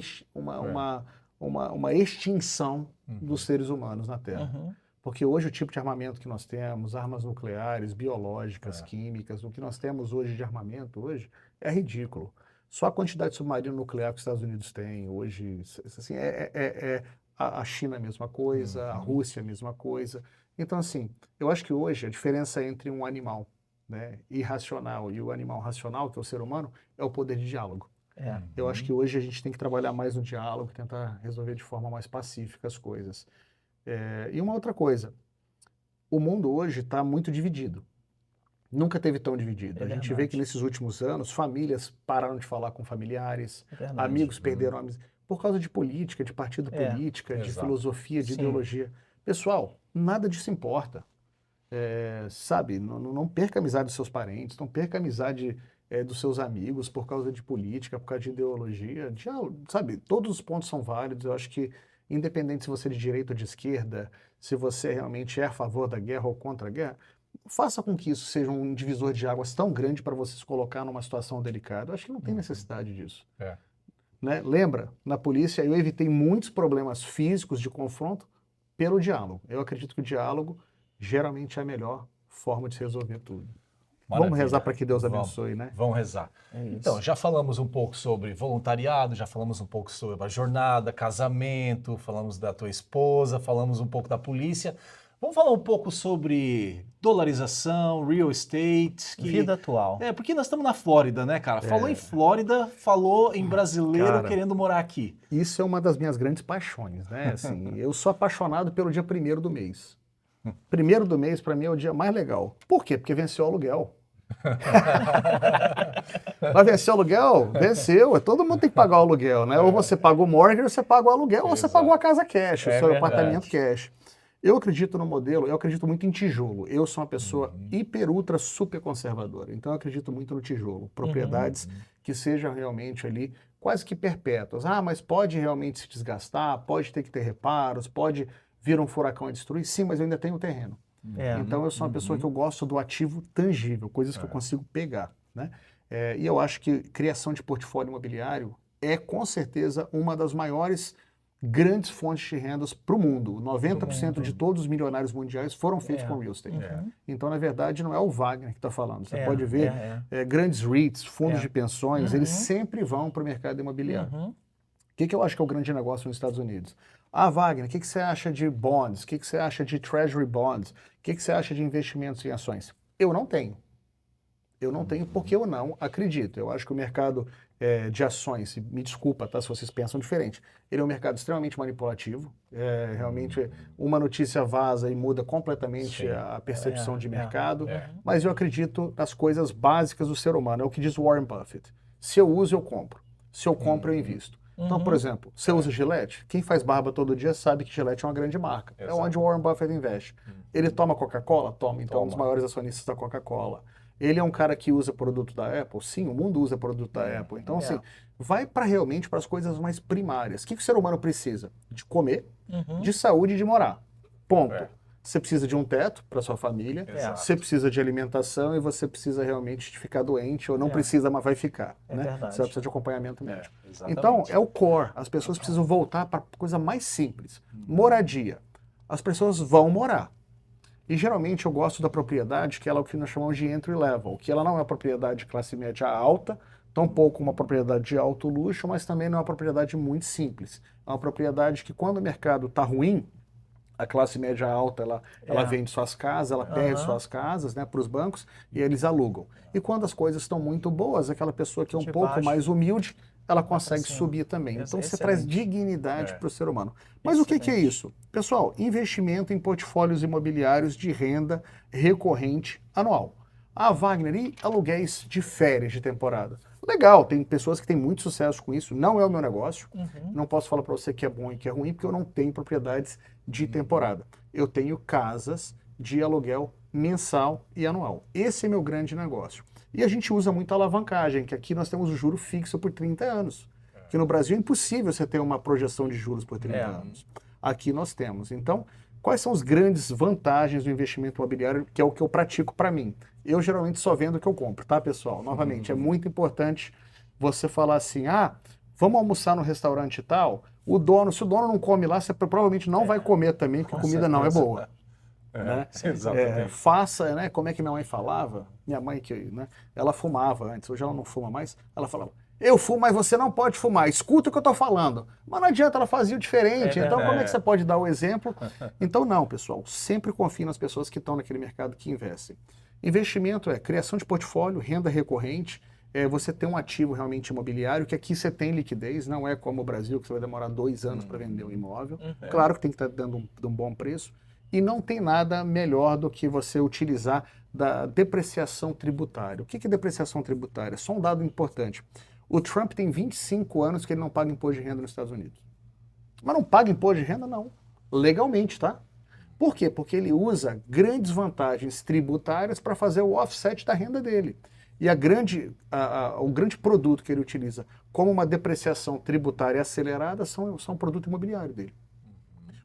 extinção dos seres humanos na Terra. Porque hoje o tipo de armamento que nós temos, armas nucleares, biológicas, químicas, o que nós temos hoje de armamento hoje é ridículo. Só a quantidade de submarino nuclear que os Estados Unidos têm hoje, assim, a China a mesma coisa, a Rússia a mesma coisa. Então, assim, eu acho que hoje a diferença entre um animal, né, irracional e o animal racional, que é o ser humano, é o poder de diálogo. Eu acho que hoje a gente tem que trabalhar mais no diálogo, tentar resolver de forma mais pacífica as coisas. E uma outra coisa, o mundo hoje está muito dividido. Nunca teve tão dividido. A gente vê que nesses últimos anos, famílias pararam de falar com familiares, amigos perderam amigos, por causa de política, de partido política, de filosofia, de ideologia. Pessoal, nada disso importa. Sabe, não perca a amizade dos seus parentes, não perca a amizade dos seus amigos por causa de política, por causa de ideologia. Sabe, todos os pontos são válidos. Eu acho que, independente se você é de direita ou de esquerda, se você realmente é a favor da guerra ou contra a guerra, faça com que isso seja um divisor de águas tão grande para você se colocar numa situação delicada. Eu acho que não tem necessidade disso. Né? Lembra, na polícia eu evitei muitos problemas físicos de confronto pelo diálogo. Eu acredito que o diálogo geralmente é a melhor forma de se resolver tudo. Maravilha. Vamos rezar para que Deus abençoe, né? Vamos rezar. Então, já falamos um pouco sobre voluntariado, já falamos um pouco sobre a jornada, casamento, falamos da tua esposa, falamos um pouco da polícia. Vamos falar um pouco sobre dolarização, real estate. Vida atual. Porque nós estamos na Flórida, né, cara? Falou em Flórida, falou em brasileiro querendo morar aqui. Isso é uma das minhas grandes paixões, né? Assim, eu sou apaixonado pelo dia 1º do mês. 1º do mês, para mim, é o dia mais legal. Por quê? Porque venceu o aluguel. Vai vencer o aluguel? Venceu. Todo mundo tem que pagar o aluguel, né? Ou você paga o mortgage, ou você paga o aluguel, ou você pagou a casa cash, o seu apartamento cash. Eu acredito no modelo, eu acredito muito em tijolo. Eu sou uma pessoa hiper, ultra, super conservadora. Então eu acredito muito no tijolo. Propriedades que sejam realmente ali quase que perpétuas. Ah, mas pode realmente se desgastar, pode ter que ter reparos, pode vir um furacão e destruir. Sim, mas eu ainda tenho terreno. Então eu sou uma pessoa que eu gosto do ativo tangível, coisas que eu consigo pegar, né? E eu acho que criação de portfólio imobiliário é com certeza uma das maiores grandes fontes de rendas para o mundo. 90% de todos os milionários mundiais foram feitos com real estate. Então, na verdade, não é o Wagner que está falando. Você pode ver grandes REITs, fundos de pensões, eles sempre vão para o mercado imobiliário. O que eu acho que é o grande negócio nos Estados Unidos? Ah, Wagner, o que você acha de bonds? O que você acha de treasury bonds? O que você acha de investimentos em ações? Eu não tenho. Eu não tenho porque eu não acredito. Eu acho que o mercado de ações, me desculpa, tá, se vocês pensam diferente, ele é um mercado extremamente manipulativo. Realmente, uma notícia vaza e muda completamente a percepção de mercado. Mas eu acredito nas coisas básicas do ser humano. É o que diz Warren Buffett. Se eu uso, eu compro. Se eu compro, eu invisto. Então, por exemplo, você usa Gillette? Quem faz barba todo dia sabe que Gillette é uma grande marca. É onde o Warren Buffett investe. Ele toma Coca-Cola? Toma. Então, é um dos maiores acionistas da Coca-Cola. Ele é um cara que usa produto da Apple? Sim, o mundo usa produto da Apple. Então, assim, vai realmente para as coisas mais primárias. O que o ser humano precisa? De comer, de saúde e de morar. Ponto. Você precisa de um teto para sua família, você precisa de alimentação e você precisa realmente de ficar doente, ou não precisa, mas vai ficar. Né? Você vai precisar de acompanhamento médico. Então, é o core. As pessoas precisam voltar para a coisa mais simples. Moradia. As pessoas vão morar. E geralmente eu gosto da propriedade que ela é o que nós chamamos de entry level, que ela não é uma propriedade de classe média alta, tampouco uma propriedade de alto luxo, mas também não é uma propriedade muito simples. É uma propriedade que quando o mercado está ruim, a classe média alta ela vende suas casas, ela perde suas casas, né, para os bancos e eles alugam. E quando as coisas estão muito boas, aquela pessoa que é um pouco mais humilde, ela consegue subir também. Então você traz dignidade para o ser humano. Mas o que é isso? Pessoal, investimento em portfólios imobiliários de renda recorrente anual. Ah, Wagner, e aluguéis de férias de temporada? Legal, tem pessoas que têm muito sucesso com isso, não é o meu negócio. Não posso falar para você que é bom e que é ruim, porque eu não tenho propriedades de temporada. Eu tenho casas de aluguel mensal e anual. Esse é meu grande negócio. E a gente usa muito a alavancagem, que aqui nós temos o juro fixo por 30 anos. Que no Brasil é impossível você ter uma projeção de juros por 30 anos. Aqui nós temos. Então, quais são as grandes vantagens do investimento imobiliário, que é o que eu pratico para mim? Eu geralmente só vendo o que eu compro, tá, pessoal? Novamente, é muito importante você falar assim, vamos almoçar no restaurante e tal, se o dono não come lá, você provavelmente não vai comer também, porque a comida não é boa. Né? Exatamente. Faça, né? Como é que minha mãe falava? Minha mãe, né? Ela fumava antes, hoje ela não fuma mais, ela falava, eu fumo, mas você não pode fumar, escuta o que eu estou falando. Mas não adianta, ela fazia o diferente, então como é que você pode dar o exemplo? Então não, pessoal, sempre confie nas pessoas que estão naquele mercado que investem. Investimento é criação de portfólio, renda recorrente, você tem um ativo realmente imobiliário, que aqui você tem liquidez, não é como o Brasil, que você vai demorar 2 anos para vender um imóvel. Claro que tem que estar dando um bom preço. E não tem nada melhor do que você utilizar da depreciação tributária. O que é depreciação tributária? Só um dado importante. O Trump tem 25 anos que ele não paga imposto de renda nos Estados Unidos. Mas não paga imposto de renda, não. Legalmente, tá? Por quê? Porque ele usa grandes vantagens tributárias para fazer o offset da renda dele. E o grande produto que ele utiliza como uma depreciação tributária acelerada são o produto imobiliário dele.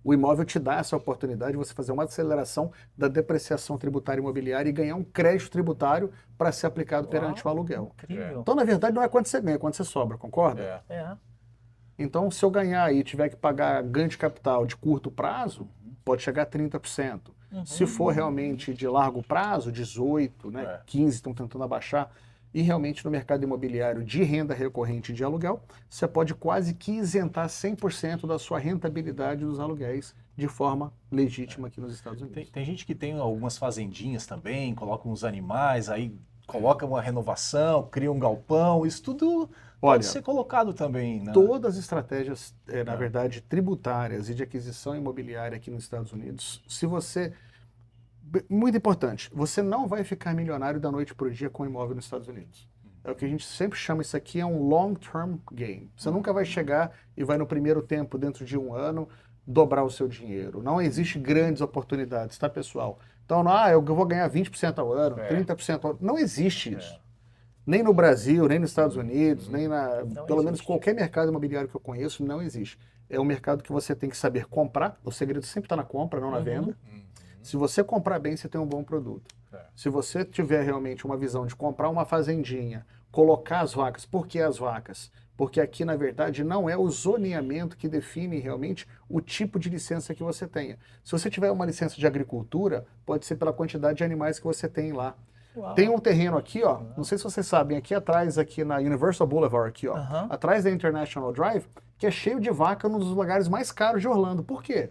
O imóvel te dá essa oportunidade de você fazer uma aceleração da depreciação tributária imobiliária e ganhar um crédito tributário para ser aplicado perante o aluguel. Incrível. Então, na verdade, não é quando você ganha, é quando você sobra, concorda? Então, se eu ganhar e tiver que pagar ganho de capital de curto prazo, pode chegar a 30%. Se for realmente de largo prazo, 18%, né, 15% estão tentando abaixar. E realmente no mercado imobiliário de renda recorrente de aluguel, você pode quase que isentar 100% da sua rentabilidade dos aluguéis de forma legítima aqui nos Estados Unidos. Tem gente que tem algumas fazendinhas também, coloca uns animais, aí coloca uma renovação, cria um galpão, isso tudo pode ser colocado também. Né? Todas as estratégias, na verdade, tributárias e de aquisição imobiliária aqui nos Estados Unidos, se você Muito importante, você não vai ficar milionário da noite para o dia com imóvel nos Estados Unidos. É o que a gente sempre chama, isso aqui é um long-term game. Você nunca vai chegar e vai no primeiro tempo, dentro de um ano, dobrar o seu dinheiro. Não existe grandes oportunidades, tá, pessoal? Então, eu vou ganhar 20% ao ano, 30% ao ano. Não existe isso. Nem no Brasil, nem nos Estados Unidos, nem pelo menos qualquer mercado imobiliário que eu conheço, não existe. É um mercado que você tem que saber comprar. O segredo sempre está na compra, não na venda. Se você comprar bem, você tem um bom produto. Se você tiver realmente uma visão de comprar uma fazendinha, colocar as vacas, por que as vacas? Porque aqui, na verdade, não é o zoneamento que define realmente o tipo de licença que você tenha. Se você tiver uma licença de agricultura, pode ser pela quantidade de animais que você tem lá. Uau. Tem um terreno aqui, ó, não sei se vocês sabem, aqui atrás, aqui na Universal Boulevard, aqui, ó, atrás da International Drive, que é cheio de vaca, num dos lugares mais caros de Orlando. Por quê?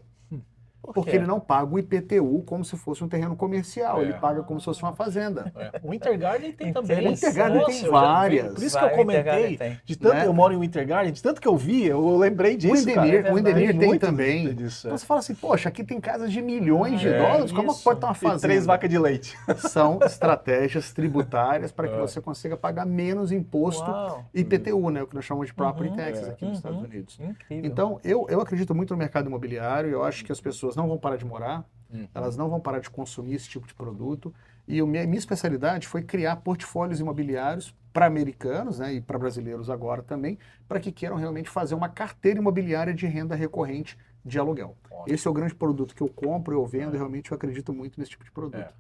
Porque ele não paga o IPTU como se fosse um terreno comercial, ele paga como se fosse uma fazenda. O Winter Garden tem também. O Winter Garden tem várias. Por isso que eu comentei, de tanto eu moro em Winter Garden, de tanto que eu vi, eu lembrei disso, O Endenir tem também. Então você fala assim, poxa, aqui tem casas de milhões de dólares, como pode estar uma fazenda? E 3 vacas de leite. São estratégias tributárias para que você consiga pagar menos imposto IPTU, né, o que nós chamamos de property taxes aqui nos Estados Unidos. Incrível. Então, eu acredito muito no mercado imobiliário, eu acho que as pessoas não vão parar de morar, elas não vão parar de consumir esse tipo de produto. E minha especialidade foi criar portfólios imobiliários para americanos, né, e para brasileiros agora também, para que queiram realmente fazer uma carteira imobiliária de renda recorrente de aluguel. Ótimo. Esse é o grande produto que eu compro, eu vendo, e realmente eu acredito muito nesse tipo de produto.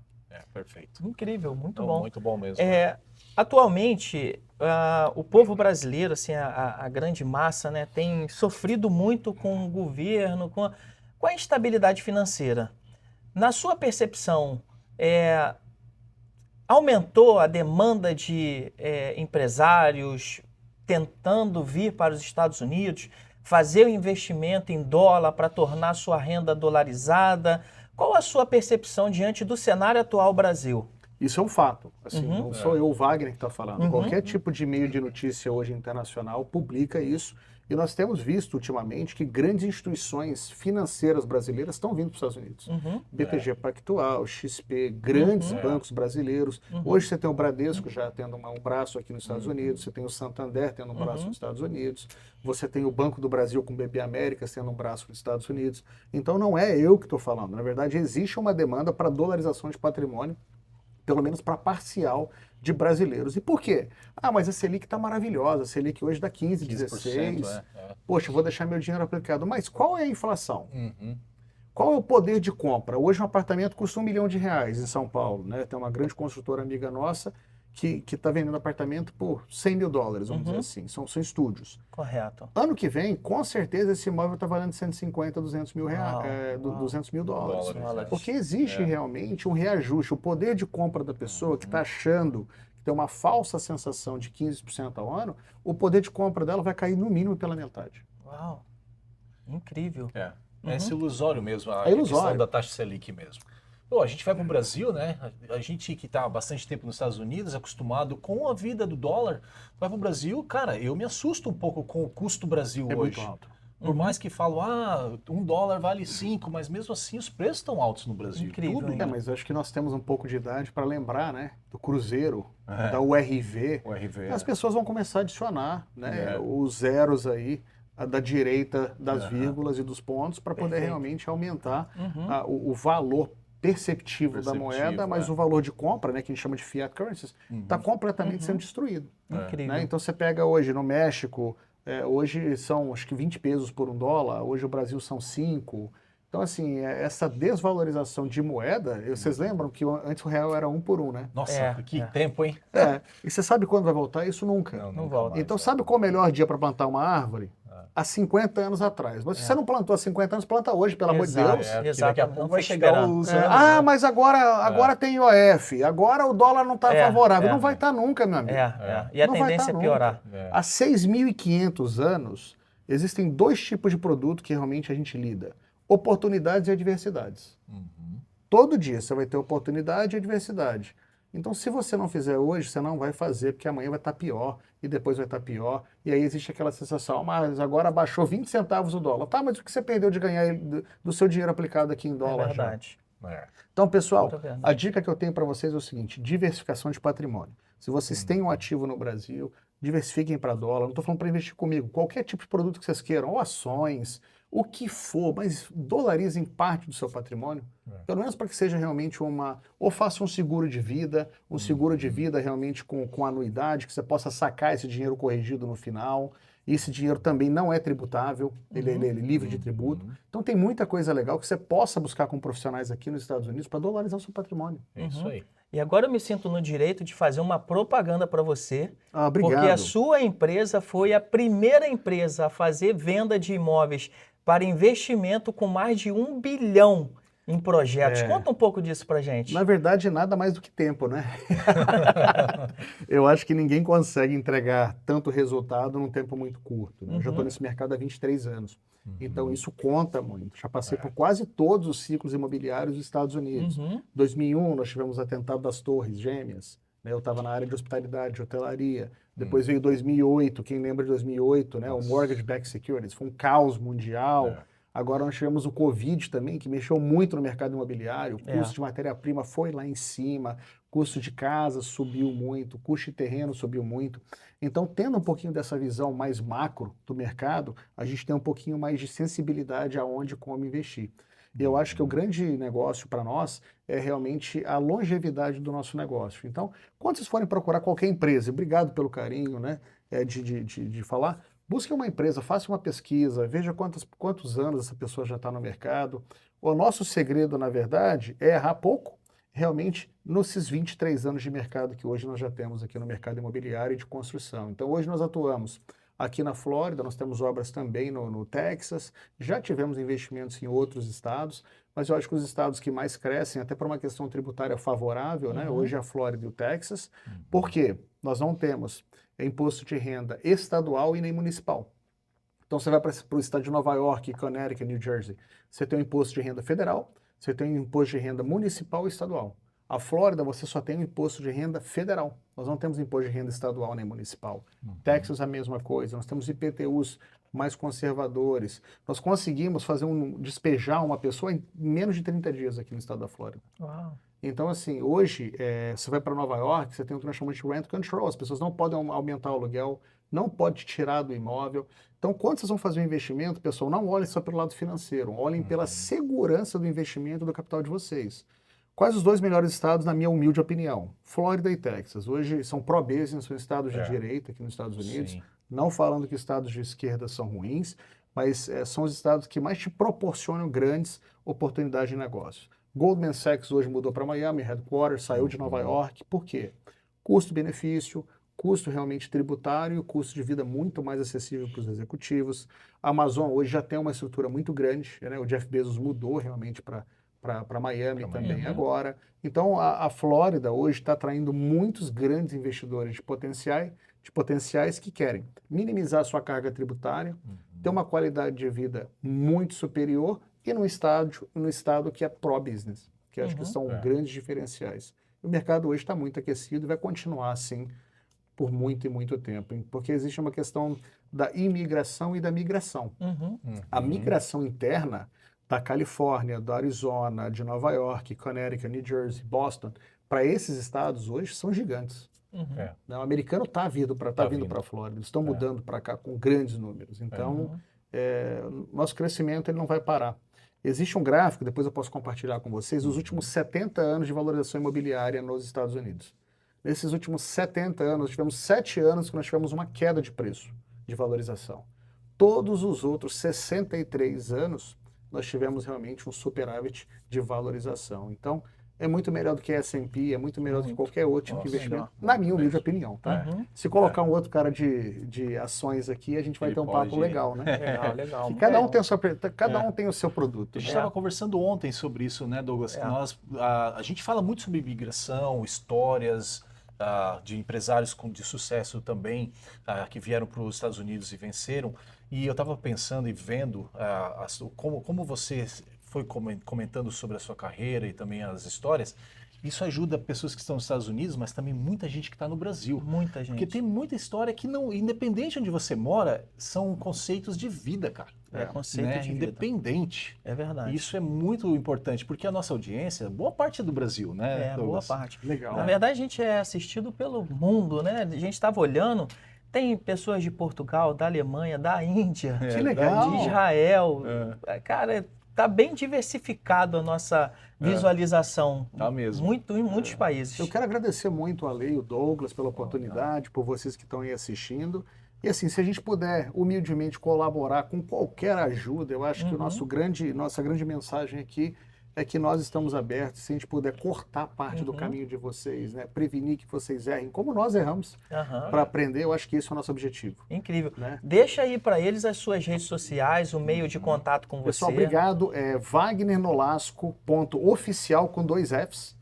Perfeito. Incrível, muito bom. Muito bom mesmo. Atualmente, o povo brasileiro, assim, a grande massa, né, tem sofrido muito com o governo, com a instabilidade financeira. Na sua percepção, aumentou a demanda de empresários tentando vir para os Estados Unidos, fazer o investimento em dólar para tornar sua renda dolarizada? Qual a sua percepção diante do cenário atual Brasil? Isso é um fato. Assim, não sou eu, o Wagner, que está falando. Qualquer tipo de meio de notícia hoje internacional publica isso. E nós temos visto ultimamente que grandes instituições financeiras brasileiras estão vindo para os Estados Unidos. BTG Pactual, XP, grandes bancos brasileiros. Hoje você tem o Bradesco já tendo um braço aqui nos Estados Unidos, você tem o Santander tendo um braço nos Estados Unidos, você tem o Banco do Brasil com o BB Américas tendo um braço nos Estados Unidos. Então não é eu que estou falando. Na verdade, existe uma demanda para dolarização de patrimônio, pelo menos para parcial de brasileiros. E por quê? Mas a Selic está maravilhosa, a Selic hoje dá 15, 16. Poxa, eu vou deixar meu dinheiro aplicado. Mas qual é a inflação? Qual é o poder de compra? Hoje um apartamento custa R$1 milhão em São Paulo, né? Tem uma grande construtora amiga nossa que está vendendo apartamento por $100 mil, vamos dizer assim. São estúdios. Correto. Ano que vem, com certeza, esse imóvel está valendo 150, 200 mil reais, 200 mil dólares. Porque existe realmente um reajuste. O poder de compra da pessoa que está achando que tem uma falsa sensação de 15% ao ano, o poder de compra dela vai cair no mínimo pela metade. Uau! Incrível. É esse ilusório mesmo, a ilusório. questão da taxa Selic mesmo. A gente vai para o Brasil, né? A gente que está há bastante tempo nos Estados Unidos, acostumado com a vida do dólar, vai para o Brasil, cara, eu me assusto um pouco com o custo Brasil hoje. Muito alto. Por mais que falo, $1 vale 5, mas mesmo assim os preços estão altos no Brasil. Incrível. Tudo, né? Mas eu acho que nós temos um pouco de idade para lembrar, né? Do Cruzeiro, da URV. As pessoas vão começar a adicionar, né? Os zeros aí da direita das vírgulas e dos pontos para poder realmente aumentar o valor perceptivo da moeda, mas o valor de compra, né, que a gente chama de fiat currencies, está completamente sendo destruído. Incrível. Né? Então você pega hoje no México, hoje são acho que 20 pesos por $1, hoje o Brasil são 5. Então assim, essa desvalorização de moeda, vocês lembram que antes o real era 1 por 1, né? Nossa, que tempo, hein? E você sabe quando vai voltar? Isso nunca. Não volta. mais, então sabe qual é o melhor dia para plantar uma árvore? Há 50 anos atrás. Mas se você não plantou há 50 anos, planta hoje, pelo amor de Deus. Exato. Daqui a pouco vai chegar os anos. Mas agora tem IOF, agora o dólar não está favorável. Não vai estar nunca, meu amigo. E a tendência é piorar. Há 6.500 anos, existem 2 tipos de produto que realmente a gente lida. Oportunidades e adversidades. Todo dia você vai ter oportunidade e adversidade. Então, se você não fizer hoje, você não vai fazer, porque amanhã vai estar pior, e depois vai estar pior, e aí existe aquela sensação, mas agora baixou 20 centavos o dólar. Tá, mas o que você perdeu de ganhar do seu dinheiro aplicado aqui em dólar? É verdade. Então, pessoal, Outra verdade. a dica que eu tenho para vocês é o seguinte: diversificação de patrimônio. Se vocês têm um ativo no Brasil, diversifiquem para dólar. Não estou falando para investir comigo. Qualquer tipo de produto que vocês queiram, ou ações, o que for, mas dolarizem parte do seu patrimônio, pelo menos para que seja realmente ou faça um seguro de vida, realmente com anuidade, que você possa sacar esse dinheiro corrigido no final. Esse dinheiro também não é tributável, ele é livre de tributo. Então tem muita coisa legal que você possa buscar com profissionais aqui nos Estados Unidos para dolarizar o seu patrimônio. É isso aí. E agora eu me sinto no direito de fazer uma propaganda para você, Obrigado. porque a sua empresa foi a primeira empresa a fazer venda de imóveis para investimento com mais de 1 bilhão em projetos. Conta um pouco disso pra gente. Na verdade, nada mais do que tempo, né? Eu acho que ninguém consegue entregar tanto resultado num tempo muito curto, né? Eu já estou nesse mercado há 23 anos. Então, isso conta muito. Já passei por quase todos os ciclos imobiliários dos Estados Unidos. Em 2001, nós tivemos o atentado das Torres Gêmeas. Né? Eu estava na área de hospitalidade, de hotelaria. Depois veio 2008, quem lembra de 2008, né? O Mortgage Backed Securities. Foi um caos mundial. Agora nós tivemos o Covid também, que mexeu muito no mercado imobiliário. O custo de matéria-prima foi lá em cima, custo de casa subiu muito, custo de terreno subiu muito. Então, tendo um pouquinho dessa visão mais macro do mercado, a gente tem um pouquinho mais de sensibilidade aonde e como investir. E eu acho que o grande negócio para nós é realmente a longevidade do nosso negócio. Então, quando vocês forem procurar qualquer empresa, obrigado pelo carinho, né, de falar, busque uma empresa, faça uma pesquisa, veja quantos anos essa pessoa já está no mercado. O nosso segredo, na verdade, é errar pouco, realmente, nesses 23 anos de mercado que hoje nós já temos aqui no mercado imobiliário e de construção. Então, hoje nós atuamos aqui na Flórida, nós temos obras também no Texas, já tivemos investimentos em outros estados, mas eu acho que os estados que mais crescem, até por uma questão tributária favorável, né? Hoje é a Flórida e o Texas. Por quê? Nós não temos imposto de renda estadual e nem municipal. Então você vai para o estado de Nova York, Connecticut, New Jersey, você tem um imposto de renda federal, você tem um imposto de renda municipal e estadual. A Flórida, você só tem um imposto de renda federal. Nós não temos imposto de renda estadual nem municipal. Texas, a mesma coisa. Nós temos IPTUs mais conservadores. Nós conseguimos despejar uma pessoa em menos de 30 dias aqui no estado da Flórida. Uau. Então, assim, hoje, você vai para Nova York, você tem o que nós chamamos de rent control. As pessoas não podem aumentar o aluguel, não pode tirar do imóvel. Então, quando vocês vão fazer um investimento, pessoal, não olhem só pelo lado financeiro, olhem pela segurança do investimento do capital de vocês. Quais os 2 melhores estados, na minha humilde opinião? Flórida e Texas. Hoje são pró-business, são estados de direita aqui nos Estados Unidos. Sim. Não falando que estados de esquerda são ruins, mas são os estados que mais te proporcionam grandes oportunidades de negócio. Goldman Sachs hoje mudou para Miami, headquarters, saiu de Nova York. Por quê? Custo-benefício, custo realmente tributário, custo de vida muito mais acessível para os executivos. A Amazon hoje já tem uma estrutura muito grande, né? O Jeff Bezos mudou realmente para Miami também agora. Então, a Flórida hoje está atraindo muitos grandes investidores de potenciais que querem minimizar a sua carga tributária, ter uma qualidade de vida muito superior e no estado que é pró-business, que acho que são grandes diferenciais. O mercado hoje está muito aquecido e vai continuar assim por muito e muito tempo, porque existe uma questão da imigração e da migração. A migração interna da Califórnia, do Arizona, de Nova York, Connecticut, New Jersey, Boston, para esses estados hoje são gigantes. O americano está vindo para a Flórida, eles estão mudando para cá com grandes números. Então, nosso crescimento ele não vai parar. Existe um gráfico, depois eu posso compartilhar com vocês, os últimos 70 anos de valorização imobiliária nos Estados Unidos. Nesses últimos 70 anos, tivemos 7 anos que nós tivemos uma queda de preço, de valorização. Todos os outros 63 anos, nós tivemos realmente um superávit de valorização. Então, é muito melhor do que S&P, é muito melhor do que qualquer outro tipo de investimento, na minha humilde opinião, tá? Se colocar um outro cara de ações aqui, a gente vai ter um papo legal, né? Legal. Cada um tem o seu produto. A gente estava conversando ontem sobre isso, né, Douglas? Que a gente fala muito sobre imigração, histórias de empresários de sucesso também, que vieram para os Estados Unidos e venceram. E eu estava pensando e vendo como você foi comentando sobre a sua carreira e também as histórias. Isso ajuda pessoas que estão nos Estados Unidos, mas também muita gente que está no Brasil. Muita gente. Porque tem muita história que, não, independente de onde você mora, são conceitos de vida, cara. Conceito de vida. Independente. É verdade. Isso é muito importante, porque a nossa audiência, boa parte é do Brasil, né? Boa Douglas? parte. Legal. Na verdade, a gente é assistido pelo mundo, né? A gente estava olhando, tem pessoas de Portugal, da Alemanha, da Índia, Que legal. de Israel. Cara, tá bem diversificado a nossa visualização. Tá mesmo. Muito, em muitos países. Eu quero agradecer muito a Lei e o Douglas pela oportunidade, por vocês que estão aí assistindo. E assim, se a gente puder humildemente colaborar com qualquer ajuda, eu acho que nossa grande mensagem aqui é que nós estamos abertos, se a gente puder cortar parte do caminho de vocês, né? Prevenir que vocês errem, como nós erramos, para aprender, eu acho que esse é o nosso objetivo. Incrível. Né? Deixa aí para eles as suas redes sociais, o meio de contato com você. Pessoal, obrigado. wagnernolasco.oficial com 2 Fs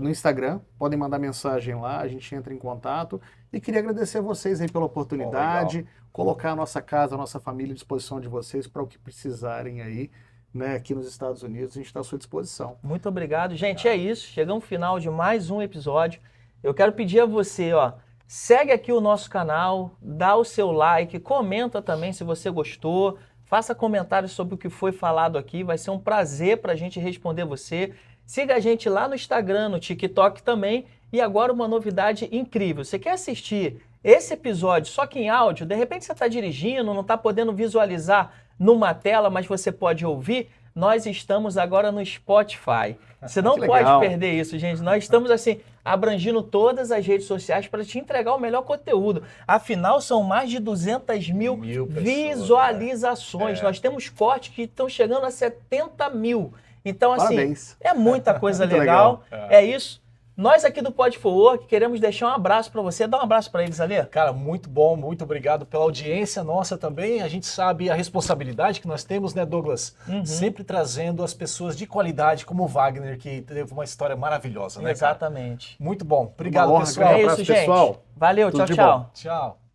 no Instagram. Podem mandar mensagem lá, a gente entra em contato. E queria agradecer a vocês aí pela oportunidade, colocar a nossa casa, a nossa família à disposição de vocês para o que precisarem aí. Né, aqui nos Estados Unidos, a gente está à sua disposição. Muito obrigado. Gente, é isso. Chegamos ao final de mais um episódio. Eu quero pedir a você, segue aqui o nosso canal, dá o seu like, comenta também se você gostou, faça comentários sobre o que foi falado aqui, vai ser um prazer para a gente responder você. Siga a gente lá no Instagram, no TikTok também. E agora uma novidade incrível. Você quer assistir esse episódio só que em áudio? De repente você está dirigindo, não está podendo visualizar numa tela, mas você pode ouvir. Nós estamos agora no Spotify. Você não pode perder isso, gente. Nós estamos assim abrangindo todas as redes sociais para te entregar o melhor conteúdo. Afinal, são mais de 200 mil visualizações. Nós temos cortes que estão chegando a 70 mil. Então, assim, parabéns. É muita coisa legal. É isso. Nós aqui do Pod for Work queremos deixar um abraço para você. Dá um abraço para eles, Alê. Cara, muito bom, muito obrigado pela audiência nossa também. A gente sabe a responsabilidade que nós temos, né, Douglas? Sempre trazendo as pessoas de qualidade como o Wagner, que teve uma história maravilhosa, né, Exatamente. Cara? Muito bom. Obrigado, Uma honra, pessoal. É isso, gente. pessoal. Valeu, Tudo tchau, de tchau. Tchau.